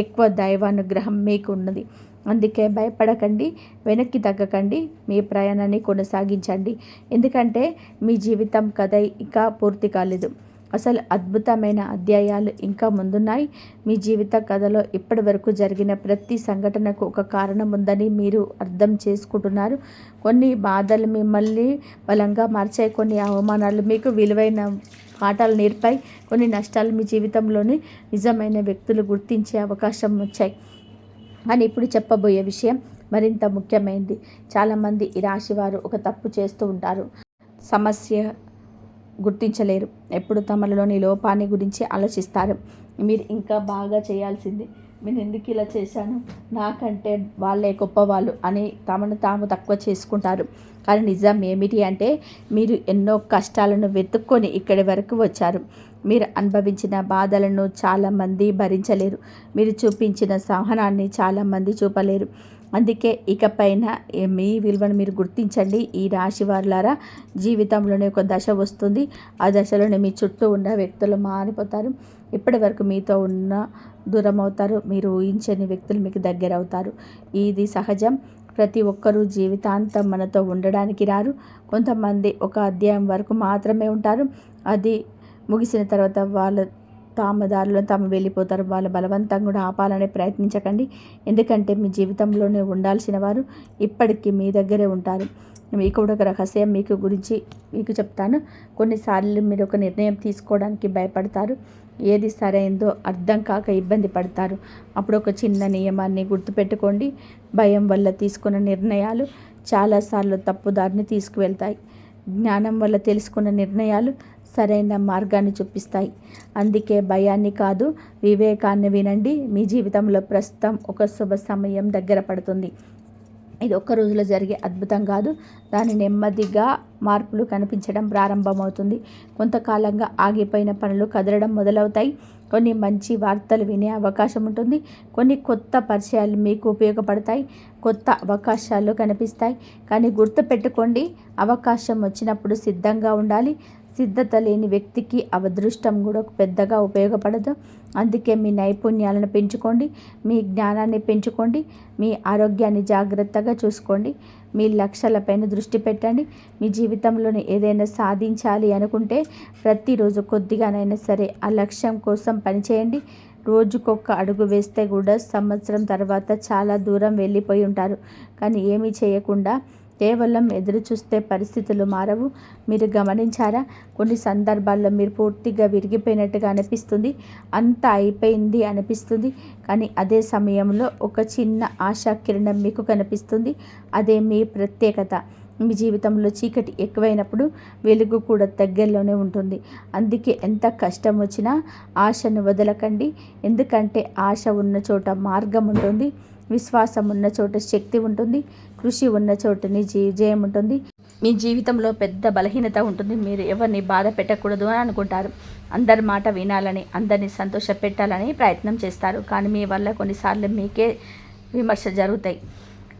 ఎక్కువ దైవానుగ్రహం మీకు ఉన్నది. అందుకే భయపడకండి, వెనక్కి తగ్గకండి, మీ ప్రయాణాన్ని కొనసాగించండి. ఎందుకంటే మీ జీవితం కథ ఇంకా పూర్తి కాలేదు. అసలు అద్భుతమైన అధ్యాయాలు ఇంకా ముందున్నాయి. మీ జీవిత కథలో ఇప్పటి వరకు జరిగిన ప్రతి సంఘటనకు ఒక కారణం ఉందని మీరు అర్థం చేసుకుంటున్నారు. కొన్ని బాధలు మిమ్మల్ని బలంగా మార్చాయి. కొన్ని అవమానాలు మీకు విలువైన పాఠాలు నేర్పాయి. కొన్ని నష్టాలు మీ జీవితంలోని నిజమైన వ్యక్తులు గుర్తించే అవకాశం వచ్చాయి. కానీ ఇప్పుడు చెప్పబోయే విషయం మరింత ముఖ్యమైనది. చాలామంది ఈ రాశివారు ఒక తప్పు చేస్తూ ఉంటారు. సమస్య గుర్తించలేరు. ఎప్పుడు తమలోని లోపాన్ని గురించి ఆలోచిస్తారు. మీరు ఇంకా బాగా చేయాల్సింది, నేను ఎందుకు ఇలా చేశాను, నాకంటే వాళ్ళే గొప్పవాళ్ళు అని తమను తాము తక్కువ చేసుకుంటారు. కానీ నిజం ఏమిటి అంటే మీరు ఎన్నో కష్టాలను వెతుక్కొని ఇక్కడి వరకు వచ్చారు. మీరు అనుభవించిన బాధలను చాలామంది భరించలేరు. మీరు చూపించిన సహనాన్ని చాలామంది చూపలేరు. అందుకే ఇకపైన మీ విలువను మీరు గుర్తించండి. ఈ రాశి వారులారా, జీవితంలోనే ఒక దశ వస్తుంది. ఆ దశలోనే మీ చుట్టూ ఉన్న వ్యక్తులు మారిపోతారు. ఇప్పటి వరకు మీతో ఉన్న దూరం అవుతారు. మీరు ఊహించని వ్యక్తులు మీకు దగ్గర అవుతారు. ఇది సహజం. ప్రతి ఒక్కరూ జీవితాంతం మనతో ఉండడానికి రారు. కొంతమంది ఒక అధ్యాయం వరకు మాత్రమే ఉంటారు. అది ముగిసిన తర్వాత వాళ్ళ దారిలో తాము వెళ్ళిపోతారు. వాళ్ళు బలవంతంగా కూడా ఆపాలనే ప్రయత్నించకండి. ఎందుకంటే మీ జీవితంలోనే ఉండాల్సిన వారు ఇప్పటికీ మీ దగ్గరే ఉంటారు. మీకు కూడా ఒక రహస్యం మీకు చెప్తాను. కొన్నిసార్లు మీరు ఒక నిర్ణయం తీసుకోవడానికి భయపడతారు. ఏది సరైందో అర్థం కాక ఇబ్బంది పడతారు. అప్పుడు ఒక చిన్న నియమాన్ని గుర్తుపెట్టుకోండి. భయం వల్ల తీసుకున్న నిర్ణయాలు చాలాసార్లు తప్పుదారిని తీసుకువెళ్తాయి. జ్ఞానం వల్ల తెలుసుకున్న నిర్ణయాలు సరైన మార్గాన్ని చూపిస్తాయి. అందుకే భయాన్ని కాదు, వివేకాన్ని వినండి. మీ జీవితంలో ప్రస్తుతం ఒక శుభ సమయం దగ్గర పడుతుంది. ఇది ఒక్క రోజులో జరిగే అద్భుతం కాదు. దాని నెమ్మదిగా మార్పులు కనిపించడం ప్రారంభమవుతుంది. కొంతకాలంగా ఆగిపోయిన పనులు కదలడం మొదలవుతాయి. కొన్ని మంచి వార్తలు వినే అవకాశం ఉంటుంది. కొన్ని కొత్త పరిచయాలు మీకు ఉపయోగపడతాయి. కొత్త అవకాశాలు కనిపిస్తాయి. కానీ గుర్తుపెట్టుకోండి, అవకాశం వచ్చినప్పుడు సిద్ధంగా ఉండాలి. సిద్ధత లేని వ్యక్తికి అదృష్టం కూడా పెద్దగా ఉపయోగపడదు. అందుకే మీ నైపుణ్యాలను పెంచుకోండి, మీ జ్ఞానాన్ని పెంచుకోండి, మీ ఆరోగ్యాన్ని జాగ్రత్తగా చూసుకోండి, మీ లక్ష్యాలపైన దృష్టి పెట్టండి. మీ జీవితంలోని ఏదైనా సాధించాలి అనుకుంటే ప్రతిరోజు కొద్దిగానైనా సరే ఆ లక్ష్యం కోసం పనిచేయండి. రోజుకొక అడుగు వేస్తే కూడా సంవత్సరం తర్వాత చాలా దూరం వెళ్ళిపోయి ఉంటారు. కానీ ఏమీ చేయకుండా కేవలం ఎదురు చూస్తే పరిస్థితులు మారవు. మీరు గమనించారా? కొన్ని సందర్భాల్లో మీరు పూర్తిగా విరిగిపోయినట్టుగా అనిపిస్తుంది. అంతా అయిపోయింది అనిపిస్తుంది. కానీ అదే సమయంలో ఒక చిన్న ఆశా కిరణం మీకు కనిపిస్తుంది. అదే మీ ప్రత్యేకత. మీ జీవితంలో చీకటి ఎక్కువైనప్పుడు వెలుగు కూడా దగ్గరలోనే ఉంటుంది. అందుకే ఎంత కష్టం వచ్చినా ఆశను వదలకండి. ఎందుకంటే ఆశ ఉన్న చోట మార్గం ఉంటుంది. విశ్వాసం ఉన్న చోట శక్తి ఉంటుంది. కృషి ఉన్న చోటని విజయం ఉంటుంది. మీ జీవితంలో పెద్ద బలహీనత ఉంటుంది. మీరు ఎవరిని బాధ పెట్టకూడదు అని అనుకుంటారు. అందరి మాట వినాలని, అందరినీ సంతోష పెట్టాలని ప్రయత్నం చేస్తారు. కానీ మీ వల్ల కొన్నిసార్లు మీకే విమర్శ జరుగుతాయి.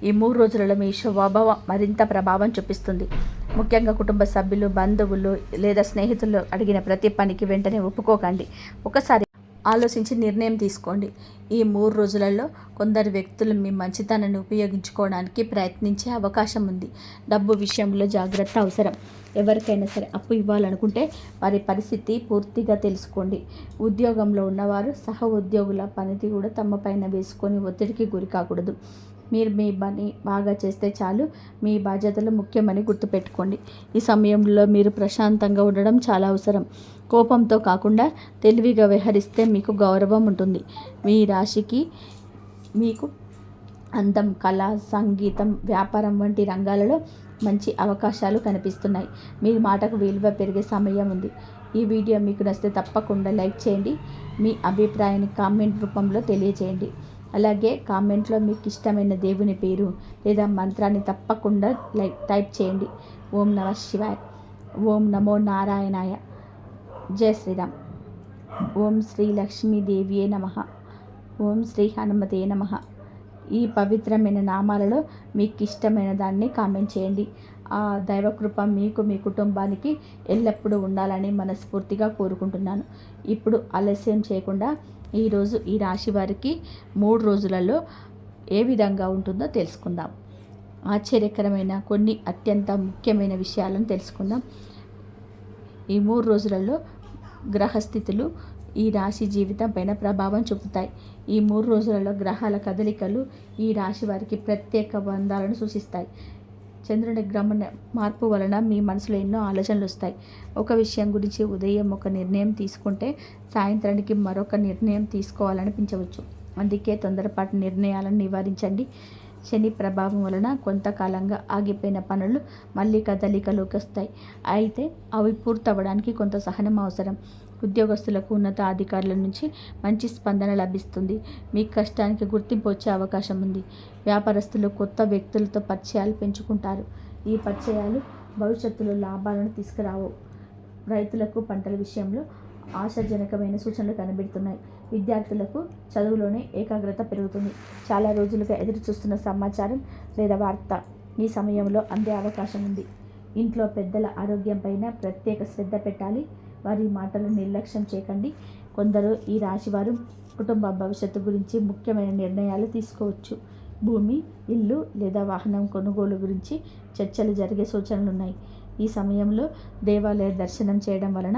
ఈ 3 రోజులలో మీ స్వభావం మరింత ప్రభావం చూపిస్తుంది. ముఖ్యంగా కుటుంబ సభ్యులు, బంధువులు లేదా స్నేహితులు అడిగిన ప్రతి పనికి వెంటనే ఒప్పుకోకండి. ఒకసారి ఆలోచించి నిర్ణయం తీసుకోండి. ఈ 3 రోజులలో కొందరు వ్యక్తులు మీ మంచితనాన్ని ఉపయోగించుకోవడానికి ప్రయత్నించే అవకాశం ఉంది. డబ్బు విషయంలో జాగ్రత్త అవసరం. ఎవరికైనా సరే అప్పు ఇవ్వాలనుకుంటే వారి పరిస్థితి పూర్తిగా తెలుసుకోండి. ఉద్యోగంలో ఉన్నవారు సహ ఉద్యోగుల పనిని కూడా తమ పైన వేసుకొని ఒత్తిడికి గురి కాకూడదు. మీరు మీ పని బాగా చేస్తే చాలు. మీ బాధ్యతలు ముఖ్యమని గుర్తుపెట్టుకోండి. ఈ సమయంలో మీరు ప్రశాంతంగా ఉండడం చాలా అవసరం. కోపంతో కాకుండా తెలివిగా వ్యవహరిస్తే మీకు గౌరవం ఉంటుంది. మీ రాశికి మీకు అందం, కళ, సంగీతం, వ్యాపారం వంటి రంగాలలో మంచి అవకాశాలు కనిపిస్తున్నాయి. మీ మాటకు విలువ పెరిగే సమయం ఉంది. ఈ వీడియో మీకు నచ్చితే తప్పకుండా లైక్ చేయండి. మీ అభిప్రాయాన్ని కామెంట్ రూపంలో తెలియజేయండి. అలాగే కామెంట్లో మీకు ఇష్టమైన దేవుని పేరు లేదా మంత్రాన్ని తప్పకుండా టైప్ చేయండి. ఓం నమః శివాయ, ఓం నమో నారాయణాయ, జై శ్రీరామ్, ఓం శ్రీ లక్ష్మీదేవియే నమః, ఓం శ్రీ హనుమతే నమః. ఈ పవిత్రమైన నామాలలో మీకు ఇష్టమైన దాన్ని కామెంట్ చేయండి. ఆ దైవకృప మీకు మీ కుటుంబానికి ఎల్లప్పుడూ ఉండాలని మనస్ఫూర్తిగా కోరుకుంటున్నాను. ఇప్పుడు ఆలస్యం చేయకుండా ఈరోజు ఈ రాశి వారికి 3 రోజులలో ఏ విధంగా ఉంటుందో తెలుసుకుందాం. ఆశ్చర్యకరమైన కొన్ని అత్యంత ముఖ్యమైన విషయాలను తెలుసుకుందాం. ఈ 3 రోజులలో గ్రహస్థితులు ఈ రాశి జీవితం పైన ప్రభావం చూపుతాయి. ఈ 3 రోజులలో గ్రహాల కదలికలు ఈ రాశి వారికి ప్రత్యేక బంధాలను సూచిస్తాయి. చంద్రుని గమన మార్పు వలన మీ మనసులో ఎన్నో ఆలోచనలు వస్తాయి. ఒక విషయం గురించి ఉదయం ఒక నిర్ణయం తీసుకుంటే సాయంత్రానికి మరొక నిర్ణయం తీసుకోవాలనిపించవచ్చు. అందుకే తొందరపాటు నిర్ణయాలను నివారించండి. శని ప్రభావం వలన కొంతకాలంగా ఆగిపోయిన పనులు మళ్ళీ కదలికలోకి వస్తాయి. అయితే అవి పూర్తవడానికి కొంత సహనం అవసరం. ఉద్యోగస్తులకు ఉన్నత అధికారుల నుంచి మంచి స్పందన లభిస్తుంది. మీ కష్టానికి గుర్తింపు వచ్చే అవకాశం ఉంది. వ్యాపారస్తులు కొత్త వ్యక్తులతో పరిచయాలు పెంచుకుంటారు. ఈ పరిచయాలు భవిష్యత్తులో లాభాలను తీసుకురావు. రైతులకు పంటల విషయంలో ఆశాజనకమైన సూచనలు కనబడుతున్నాయి. విద్యార్థులకు చదువులోనే ఏకాగ్రత పెరుగుతుంది. చాలా రోజులుగా ఎదురు చూస్తున్న సమాచారం లేదా వార్త ఈ సమయంలో అందే అవకాశం ఉంది. ఇంట్లో పెద్దల ఆరోగ్యం పైన ప్రత్యేక శ్రద్ధ పెట్టాలి. వారి మాటలను నిర్లక్ష్యం చేయకండి. కొందరు ఈ రాశివారు కుటుంబ భవిష్యత్తు గురించి ముఖ్యమైన నిర్ణయాలు తీసుకోవచ్చు. భూమి, ఇల్లు లేదా వాహనం కొనుగోలు గురించి చర్చలు జరిగే సూచనలు ఉన్నాయి. ఈ సమయంలో దేవాలయ దర్శనం చేయడం వలన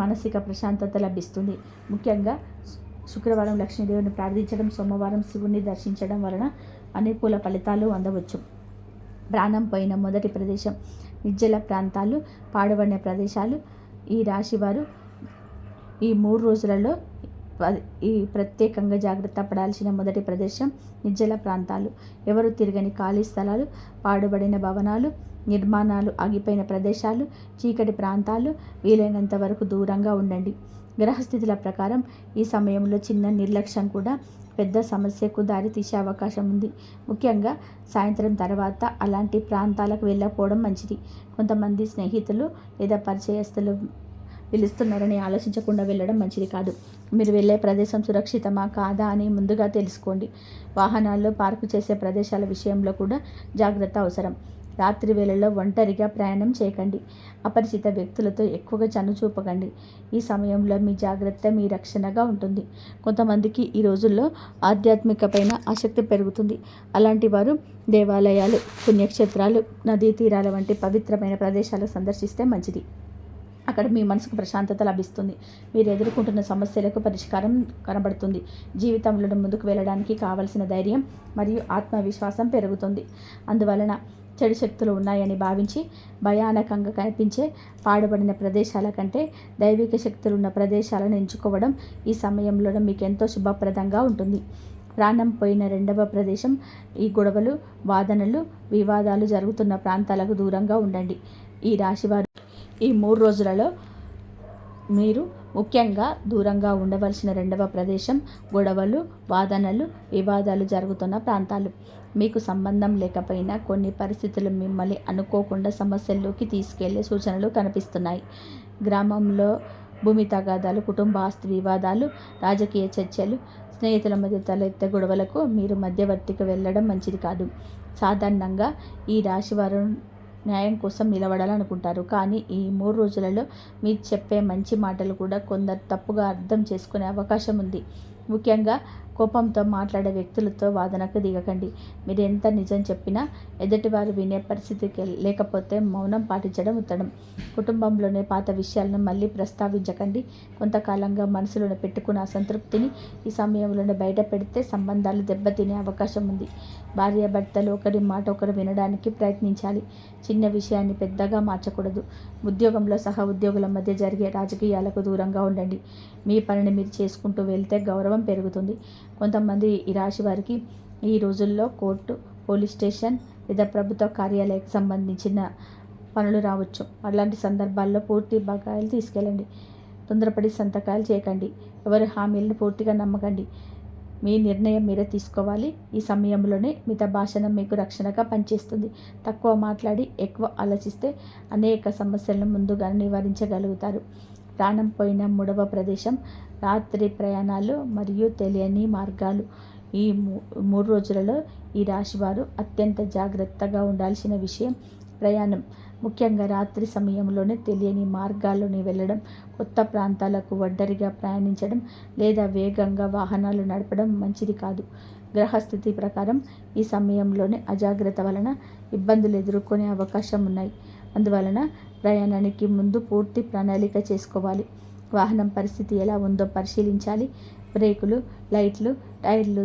మానసిక ప్రశాంతత లభిస్తుంది. ముఖ్యంగా శుక్రవారం లక్ష్మీదేవిని ప్రార్థించడం, సోమవారం శివుని దర్శించడం వలన అనుకూల ఫలితాలు అందవచ్చు. ప్రాణం పోయిన మొదటి ప్రదేశం నిర్జల ప్రాంతాలు, పాడుబడిన ప్రదేశాలు. ఈ రాశివారు ఈ 3 రోజులలో ఈ ప్రత్యేకంగా జాగ్రత్త పడాల్సిన మొదటి ప్రదేశం నిర్జల ప్రాంతాలు. ఎవరు తిరగని ఖాళీ స్థలాలు, పాడుబడిన భవనాలు, నిర్మాణాలు ఆగిపోయిన ప్రదేశాలు, చీకటి ప్రాంతాలు వీలైనంత వరకు దూరంగా ఉండండి. గ్రహస్థితుల ప్రకారం ఈ సమయంలో చిన్న నిర్లక్ష్యం కూడా పెద్ద సమస్యకు దారి తీసే అవకాశం ఉంది. ముఖ్యంగా సాయంత్రం తర్వాత అలాంటి ప్రాంతాలకు వెళ్ళకపోవడం మంచిది. కొంతమంది స్నేహితులు లేదా పరిచయస్తులు పిలుస్తున్నారని ఆలోచించకుండా వెళ్ళడం మంచిది కాదు. మీరు వెళ్ళే ప్రదేశం సురక్షితమా కాదా అని ముందుగా తెలుసుకోండి. వాహనాల్లో పార్కు చేసే ప్రదేశాల విషయంలో కూడా జాగ్రత్త అవసరం. రాత్రి వేళల్లో ఒంటరిగా ప్రయాణం చేయకండి. అపరిచిత వ్యక్తులతో ఎక్కువగా చనువు చూపకండి. ఈ సమయంలో మీ జాగ్రత్త మీ రక్షణగా ఉంటుంది. కొంతమందికి ఈ రోజుల్లో ఆధ్యాత్మిక పైన ఆసక్తి పెరుగుతుంది. అలాంటి వారు దేవాలయాలు, పుణ్యక్షేత్రాలు, నదీ తీరాల వంటి పవిత్రమైన ప్రదేశాలు సందర్శిస్తే మంచిది. అక్కడ మీ మనసుకు ప్రశాంతత లభిస్తుంది. మీరు ఎదుర్కొంటున్న సమస్యలకు పరిష్కారం కనబడుతుంది. జీవితంలో ముందుకు వెళ్ళడానికి కావలసిన ధైర్యం మరియు ఆత్మవిశ్వాసం పెరుగుతుంది. అందువలన చెడు శక్తులు ఉన్నాయని భావించి భయానకంగా కనిపించే పాడుబడిన ప్రదేశాల కంటే దైవిక శక్తులు ఉన్న ప్రదేశాలను ఎంచుకోవడం ఈ సమయంలో మీకు ఎంతో శుభప్రదంగా ఉంటుంది. ప్రాణం పోయిన 2వ ప్రదేశం ఈ గొడవలు, వాదనలు, వివాదాలు జరుగుతున్న ప్రాంతాలకు దూరంగా ఉండండి. ఈ రాశివారు ఈ 3 రోజులలో మీరు ముఖ్యంగా దూరంగా ఉండవలసిన 2వ ప్రదేశం గొడవలు, వాదనలు, వివాదాలు జరుగుతున్న ప్రాంతాలు. మీకు సంబంధం లేకపోయినా కొన్ని పరిస్థితులు మిమ్మల్ని అనుకోకుండా సమస్యల్లోకి తీసుకెళ్లే సూచనలు కనిపిస్తున్నాయి. గ్రామంలో భూమి తగాదాలు, కుటుంబ ఆస్తి వివాదాలు, రాజకీయ చర్చలు, స్నేహితుల మధ్య తలెత్తే గొడవలకు మీరు మధ్యవర్తికి వెళ్ళడం మంచిది కాదు. సాధారణంగా ఈ రాశివారు న్యాయం కోసం నిలబడాలనుకుంటారు. కానీ ఈ 3 రోజులలో మీరు చెప్పే మంచి మాటలు కూడా కొందరు తప్పుగా అర్థం చేసుకునే అవకాశం ఉంది. ముఖ్యంగా కోపంతో మాట్లాడే వ్యక్తులతో వాదనకు దిగకండి. మీరు ఎంత నిజం చెప్పినా ఎదుటివారు వినే పరిస్థితికి లేకపోతే మౌనం పాటించడం ఉత్తమం. కుటుంబంలోనే పాత విషయాలను మళ్ళీ ప్రస్తావించకండి. కొంతకాలంగా మనసులోనే పెట్టుకున్న అసంతృప్తిని ఈ సమయంలోనే బయట పెడితే సంబంధాలు దెబ్బతినే అవకాశం ఉంది. భార్యాభర్తలు ఒకరి మాట ఒకరు వినడానికి ప్రయత్నించాలి. చిన్న విషయాన్ని పెద్దగా మార్చకూడదు. ఉద్యోగంలో సహా ఉద్యోగుల మధ్య జరిగే రాజకీయాలకు దూరంగా ఉండండి. మీ పనిని మీరు చేసుకుంటూ వెళ్తే గౌరవం పెరుగుతుంది. కొంతమంది ఈ రాశి వారికి ఈ రోజుల్లో కోర్టు, పోలీస్ స్టేషన్ లేదా ప్రభుత్వ కార్యాలయానికి సంబంధించిన పనులు రావచ్చు. అలాంటి సందర్భాల్లో పూర్తి బకాయిలు తీసుకెళ్ళండి. తొందరపడి సంతకాలు చేయకండి. ఎవరి హామీలను పూర్తిగా నమ్మకండి. మీ నిర్ణయం మీరే తీసుకోవాలి. ఈ సమయంలోనే మిత భాషణం మీకు రక్షణగా పనిచేస్తుంది. తక్కువ మాట్లాడి ఎక్కువ ఆలోచిస్తే అనేక సమస్యలను ముందుగానే నివారించగలుగుతారు. ప్రాణం పోయిన 3వ ప్రదేశం రాత్రి ప్రయాణాలు మరియు తెలియని మార్గాలు. ఈ 3 రోజులలో ఈ రాశివారు అత్యంత జాగ్రత్తగా ఉండాల్సిన విషయం ప్రయాణం ముఖ్యంగా రాత్రి సమయంలోనే తెలియని మార్గాల్లోని వెళ్ళడం, కొత్త ప్రాంతాలకు ఒంటరిగా ప్రయాణించడం లేదా వేగంగా వాహనాలు నడపడం మంచిది కాదు. గ్రహస్థితి ప్రకారం ఈ సమయంలోనే అజాగ్రత్త వలన ఇబ్బందులు ఎదుర్కొనే అవకాశం ఉన్నాయి. అందువలన ప్రయాణానికి ముందు పూర్తి ప్రణాళిక చేసుకోవాలి. వాహనం పరిస్థితి ఎలా ఉందో పరిశీలించాలి. బ్రేకులు, లైట్లు, టైర్లు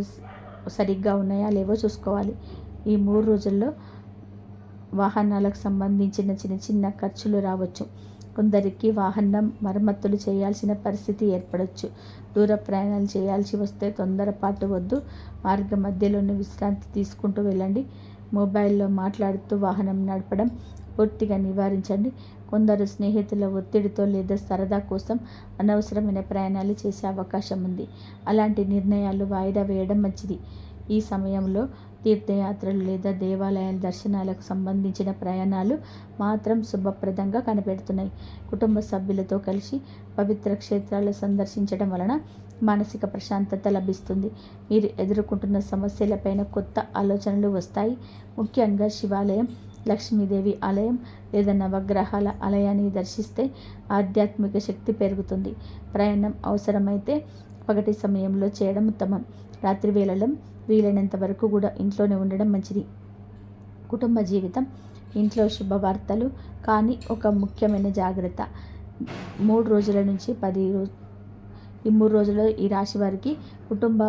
సరిగ్గా ఉన్నాయా లేవో చూసుకోవాలి. ఈ 3 రోజుల్లో వాహనాలకు సంబంధించిన చిన్న చిన్న ఖర్చులు రావచ్చు. కొందరికి వాహనం మరమ్మతులు చేయాల్సిన పరిస్థితి ఏర్పడవచ్చు. దూర ప్రయాణాలు చేయాల్సి వస్తే తొందరపాటు వద్దు. మార్గ మధ్యలోనే విశ్రాంతి తీసుకుంటూ వెళ్ళండి. మొబైల్లో మాట్లాడుతూ వాహనం నడపడం పూర్తిగా నివారించండి. కొందరు స్నేహితుల ఒత్తిడితో లేదా సరదా కోసం అనవసరమైన ప్రయాణాలు చేసే అవకాశం ఉంది. అలాంటి నిర్ణయాలు వాయిదా వేయడం మంచిది. ఈ సమయంలో తీర్థయాత్రలు లేదా దేవాలయాల దర్శనాలకు సంబంధించిన ప్రయాణాలు మాత్రం శుభప్రదంగా కనిపెడుతున్నాయి. కుటుంబ సభ్యులతో కలిసి పవిత్ర క్షేత్రాలు సందర్శించడం వలన మానసిక ప్రశాంతత లభిస్తుంది. మీరు ఎదుర్కొంటున్న సమస్యలపైన కొత్త ఆలోచనలు వస్తాయి. ముఖ్యంగా శివాలయం, లక్ష్మీదేవి ఆలయం లేదా నవగ్రహాల ఆలయాన్ని దర్శిస్తే ఆధ్యాత్మిక శక్తి పెరుగుతుంది. ప్రయాణం అవసరమైతే పగటి సమయంలో చేయడం ఉత్తమం. రాత్రి వేళలో వీలైనంత వరకు కూడా ఇంట్లోనే ఉండడం మంచిది. కుటుంబ జీవితం, ఇంట్లో శుభవార్తలు కానీ ఒక ముఖ్యమైన జాగ్రత్త. 3 రోజుల నుంచి 10 రోజులు ఈ 3 రోజుల్లో ఈ రాశి వారికి కుటుంబ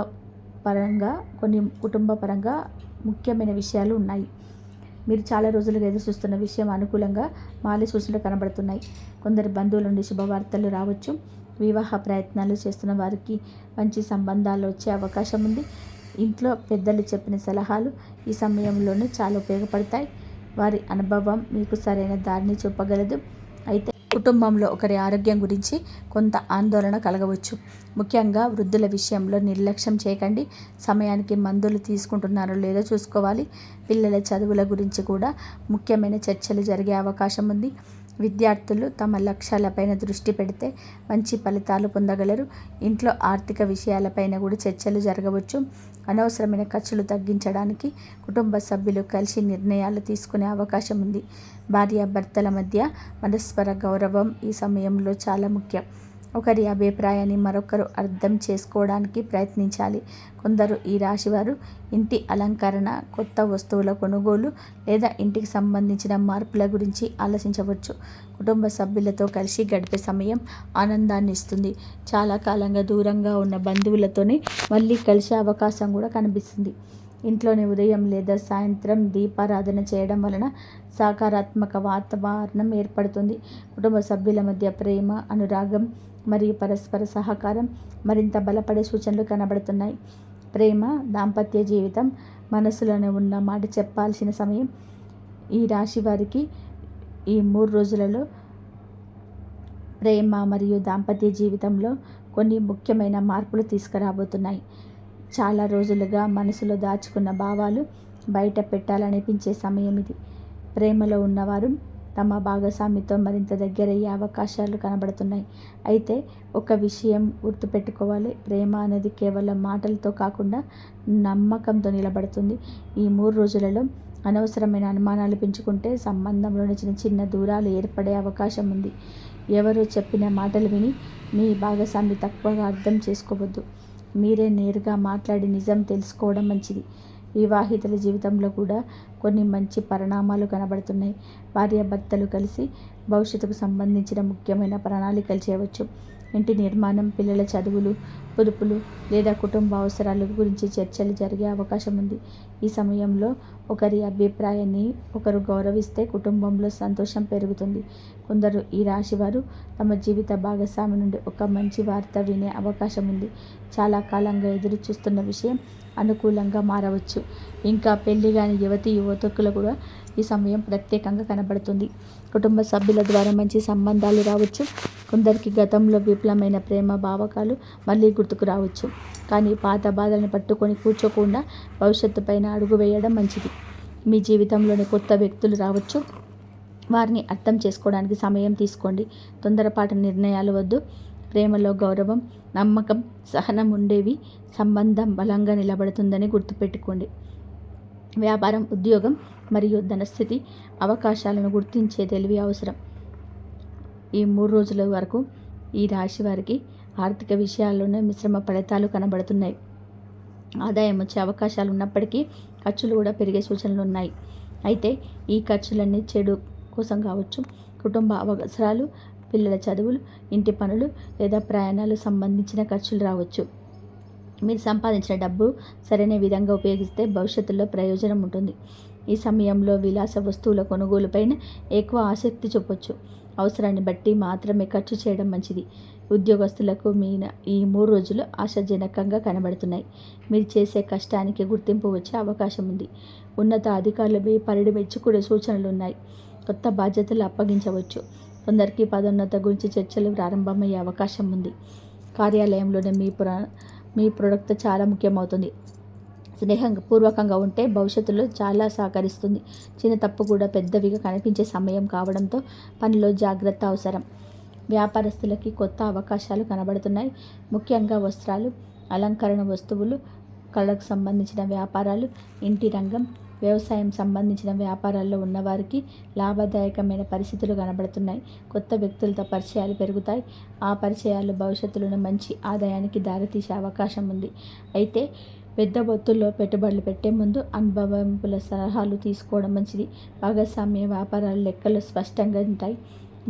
పరంగా ముఖ్యమైన విషయాలు ఉన్నాయి. మీరు చాలా రోజులుగా ఎదురు చూస్తున్న విషయం అనుకూలంగా మారే సూచనలు కనబడుతున్నాయి. కొందరు బంధువుల నుండి శుభవార్తలు రావచ్చు. వివాహ ప్రయత్నాలు చేస్తున్న వారికి మంచి సంబంధాలు వచ్చే అవకాశం ఉంది. ఇంట్లో పెద్దలు చెప్పిన సలహాలు ఈ సమయంలోనే చాలా ఉపయోగపడతాయి. వారి అనుభవం మీకు సరైన దారిని చూపగలదు. అయితే కుటుంబంలో ఒకరి ఆరోగ్యం గురించి కొంత ఆందోళన కలగవచ్చు. ముఖ్యంగా వృద్ధుల విషయంలో నిర్లక్ష్యం చేయకండి. సమయానికి మందులు తీసుకుంటున్నారో లేదో చూసుకోవాలి. పిల్లల చదువుల గురించి కూడా ముఖ్యమైన చర్చలు జరిగే అవకాశం ఉంది. విద్యార్థులు తమ లక్ష్యాలపైన దృష్టి పెడితే మంచి ఫలితాలు పొందగలరు. ఇంట్లో ఆర్థిక విషయాలపైన కూడా చర్చలు జరగవచ్చు. అనవసరమైన ఖర్చులు తగ్గించడానికి కుటుంబ సభ్యులు కలిసి నిర్ణయాలు తీసుకునే అవకాశం ఉంది. భార్యాభర్తల మధ్య పరస్పర గౌరవం ఈ సమయంలో చాలా ముఖ్యం. ఒకరి అభిప్రాయాన్ని మరొకరు అర్థం చేసుకోవడానికి ప్రయత్నించాలి. కొందరు ఈ రాశివారు ఇంటి అలంకరణ, కొత్త వస్తువుల కొనుగోలు లేదా ఇంటికి సంబంధించిన మార్పుల గురించి ఆలోచించవచ్చు. కుటుంబ సభ్యులతో కలిసి గడిపే సమయం ఆనందాన్ని ఇస్తుంది. చాలా కాలంగా దూరంగా ఉన్న బంధువులతోనే మళ్ళీ కలిసే అవకాశం కూడా కనిపిస్తుంది. ఇంట్లోనే ఉదయం లేదా సాయంత్రం దీపారాధన చేయడం వలన సకారాత్మక వాతావరణం ఏర్పడుతుంది. కుటుంబ సభ్యుల మధ్య ప్రేమ, అనురాగం మరియు పరస్పర సహకారం మరింత బలపడే సూచనలు కనబడుతున్నాయి. ప్రేమ, దాంపత్య జీవితం మనసులోనే ఉన్న మాట చెప్పాల్సిన సమయం. ఈ రాశి వారికి ఈ 3 రోజులలో ప్రేమ మరియు దాంపత్య జీవితంలో కొన్ని ముఖ్యమైన మార్పులు తీసుకురాబోతున్నాయి. చాలా రోజులుగా మనసులో దాచుకున్న భావాలు బయట పెట్టాలనిపించే సమయం ఇది. ప్రేమలో ఉన్నవారు తమ భాగస్వామితో మరింత దగ్గరయ్యే అవకాశాలు కనబడుతున్నాయి. అయితే ఒక విషయం గుర్తుపెట్టుకోవాలి. ప్రేమ అనేది కేవలం మాటలతో కాకుండా నమ్మకంతో నిలబడుతుంది. ఈ 3 రోజులలో అనవసరమైన అనుమానాలు పెంచుకుంటే సంబంధంలోని చిన్న చిన్న దూరాలు ఏర్పడే అవకాశం ఉంది. ఎవరో చెప్పిన మాటలు విని మీ భాగస్వామి తక్కువగా అర్థం చేసుకోవద్దు. మీరే నేరుగా మాట్లాడి నిజం తెలుసుకోవడం మంచిది. వివాహితుల జీవితంలో కూడా కొన్ని మంచి పరిణామాలు కనబడుతున్నాయి. భార్యాభర్తలు కలిసి భవిష్యత్తుకు సంబంధించిన ముఖ్యమైన ప్రణాళికలు చేయవచ్చు. ఇంటి నిర్మాణం, పిల్లల చదువులు, పొదుపులు లేదా కుటుంబ అవసరాల గురించి చర్చలు జరిగే అవకాశం ఉంది. ఈ సమయంలో ఒకరి అభిప్రాయాన్ని ఒకరు గౌరవిస్తే కుటుంబంలో సంతోషం పెరుగుతుంది. కొందరు ఈ రాశివారు తమ జీవిత భాగస్వామి నుండి ఒక మంచి వార్త వినే అవకాశం ఉంది. చాలా కాలంగా ఎదురు చూస్తున్న విషయం అనుకూలంగా మారవచ్చు. ఇంకా పెళ్లి కాని యువతకులు కూడా ఈ సమయం ప్రత్యేకంగా కనబడుతుంది. కుటుంబ సభ్యుల ద్వారా మంచి సంబంధాలు రావచ్చు. కొందరికి గతంలో విఫలమైన ప్రేమ భావకాలు మళ్ళీ గుర్తుకు రావచ్చు. కానీ పాత బాధలను పట్టుకొని కూర్చోకుండా భవిష్యత్తు పైన అడుగు వేయడం మంచిది. మీ జీవితంలోని కొత్త వ్యక్తులు రావచ్చు. వారిని అర్థం చేసుకోవడానికి సమయం తీసుకోండి. తొందరపాటు నిర్ణయాలు వద్దు. ప్రేమలో గౌరవం, నమ్మకం, సహనం ఉండేవి సంబంధం బలంగా నిలబడుతుందని గుర్తుపెట్టుకోండి. వ్యాపారం, ఉద్యోగం మరియు ధనస్థితి అవకాశాలను గుర్తించే తెలివి అవసరం. ఈ 3 రోజుల వరకు ఈ రాశి వారికి ఆర్థిక విషయాల్లోనే మిశ్రమ ఫలితాలు కనబడుతున్నాయి. ఆదాయం వచ్చే అవకాశాలు ఉన్నప్పటికీ ఖర్చులు కూడా పెరిగే సూచనలు ఉన్నాయి. అయితే ఈ ఖర్చులన్నీ చెడు కోసం కావచ్చు. కుటుంబ అవసరాలు, పిల్లల చదువులు, ఇంటి పనులు లేదా ప్రయాణాలు సంబంధించిన ఖర్చులు రావచ్చు. మీరు సంపాదించిన డబ్బు సరైన విధంగా ఉపయోగిస్తే భవిష్యత్తులో ప్రయోజనం ఉంటుంది. ఈ సమయంలో విలాస వస్తువుల కొనుగోలుపైన ఎక్కువ ఆసక్తి చూపొచ్చు. అవసరాన్ని బట్టి మాత్రమే ఖర్చు చేయడం మంచిది. ఉద్యోగస్తులకు ఈ 3 రోజులు ఆశాజనకంగా కనబడుతున్నాయి. మీరు చేసే కష్టానికి గుర్తింపు వచ్చే అవకాశం ఉంది. ఉన్నత అధికారులు మీ పనిని మెచ్చుకునే సూచనలు ఉన్నాయి. కొత్త బాధ్యతలు అప్పగించవచ్చు. కొందరికి పదోన్నత గురించి చర్చలు ప్రారంభమయ్యే అవకాశం ఉంది. కార్యాలయంలోనే మీ ప్రొడక్ట్ చాలా ముఖ్యమవుతుంది. స్నేహపూర్వకంగా ఉంటే భవిష్యత్తులో చాలా సహకరిస్తుంది. చిన్న తప్పు కూడా పెద్దవిగా కనిపించే సమయం కావడంతో పనిలో జాగ్రత్త అవసరం. వ్యాపారస్తులకి కొత్త అవకాశాలు కనబడుతున్నాయి. ముఖ్యంగా వస్త్రాలు, అలంకరణ వస్తువులు, కళకు సంబంధించిన వ్యాపారాలు, ఇంటి రంగం, వ్యవసాయం సంబంధించిన వ్యాపారాల్లో ఉన్నవారికి లాభదాయకమైన పరిస్థితులు కనబడుతున్నాయి. కొత్త వ్యక్తులతో పరిచయాలు పెరుగుతాయి. ఆ పరిచయాలు భవిష్యత్తులోనే మంచి ఆదాయానికి దారితీసే అవకాశం ఉంది. అయితే పెద్ద మొత్తంలో పెట్టుబడులు పెట్టే ముందు అనుభవజ్ఞుల సలహాలు తీసుకోవడం మంచిది. భాగస్వామ్య వ్యాపారాల లెక్కలు స్పష్టంగా ఉంటాయి.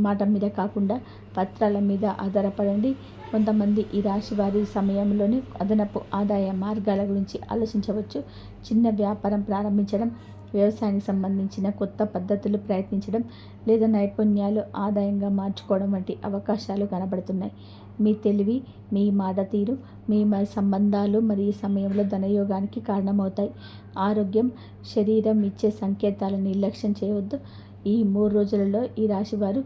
మాట మీద కాకుండా పత్రాల మీద ఆధారపడండి. కొంతమంది ఈ రాశి వారి సమయంలోనే అదనపు ఆదాయ మార్గాల గురించి ఆలోచించవచ్చు. చిన్న వ్యాపారం ప్రారంభించడం, వ్యవసాయానికి సంబంధించిన కొత్త పద్ధతులు ప్రయత్నించడం లేదా నైపుణ్యాలు ఆదాయంగా మార్చుకోవడం వంటి అవకాశాలు కనబడుతున్నాయి. మీ తెలివి, మీ మాట తీరు, మీ సంబంధాలు మరియు సమయంలో ధనయోగానికి కారణమవుతాయి. ఆరోగ్యం, శరీరం ఇచ్చే సంకేతాలను నిర్లక్ష్యం చేయవద్దు. ఈ 3 రోజులలో ఈ రాశివారు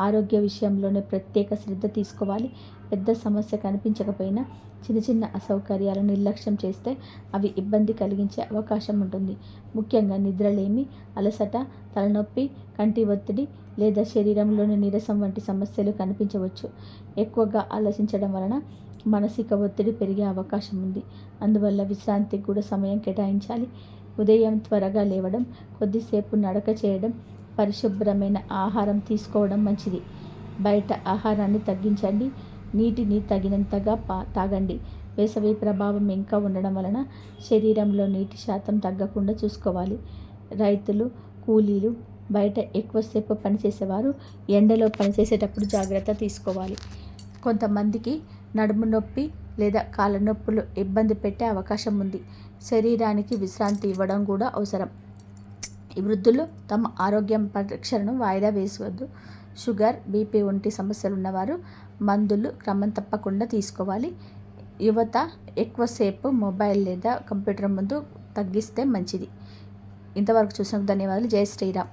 ఆరోగ్య విషయంలోనే ప్రత్యేక శ్రద్ధ తీసుకోవాలి. పెద్ద సమస్య కనిపించకపోయినా చిన్న చిన్న అసౌకర్యాలను నిర్లక్ష్యం చేస్తే అవి ఇబ్బంది కలిగించే అవకాశం ఉంటుంది. ముఖ్యంగా నిద్రలేమి, అలసట, తలనొప్పి, కంటి ఒత్తిడి లేదా శరీరంలోని నీరసం వంటి సమస్యలు కనిపించవచ్చు. ఎక్కువగా ఆలోచించడం వలన మానసిక ఒత్తిడి పెరిగే అవకాశం ఉంది. అందువల్ల విశ్రాంతికి కూడా సమయం కేటాయించాలి. ఉదయం త్వరగా లేవడం, కొద్దిసేపు నడక చేయడం, పరిశుభ్రమైన ఆహారం తీసుకోవడం మంచిది. బయట ఆహారాన్ని తగ్గించండి. నీటిని తగినంతగా తాగండి. వేసవి ప్రభావం ఇంకా ఉండడం వలన శరీరంలో నీటి శాతం తగ్గకుండా చూసుకోవాలి. రైతులు, కూలీలు, బయట ఎక్కువసేపు పనిచేసేవారు ఎండలో పనిచేసేటప్పుడు జాగ్రత్త తీసుకోవాలి. కొంతమందికి నడుము నొప్పి లేదా కాళ్ళ నొప్పులు ఇబ్బంది పెట్టే అవకాశం ఉంది. శరీరానికి విశ్రాంతి ఇవ్వడం కూడా అవసరం. ఈ వృద్ధులు తమ ఆరోగ్యం పరీక్షలను వాయిదా వేసవద్దు. షుగర్, బీపీ వంటి సమస్యలు ఉన్నవారు మందులు క్రమం తప్పకుండా తీసుకోవాలి. యువత ఎక్కువసేపు మొబైల్ లేదా కంప్యూటర్ ముందు తగ్గిస్తే మంచిది. ఇంతవరకు చూసినందుకు ధన్యవాదాలు. జై శ్రీరామ్.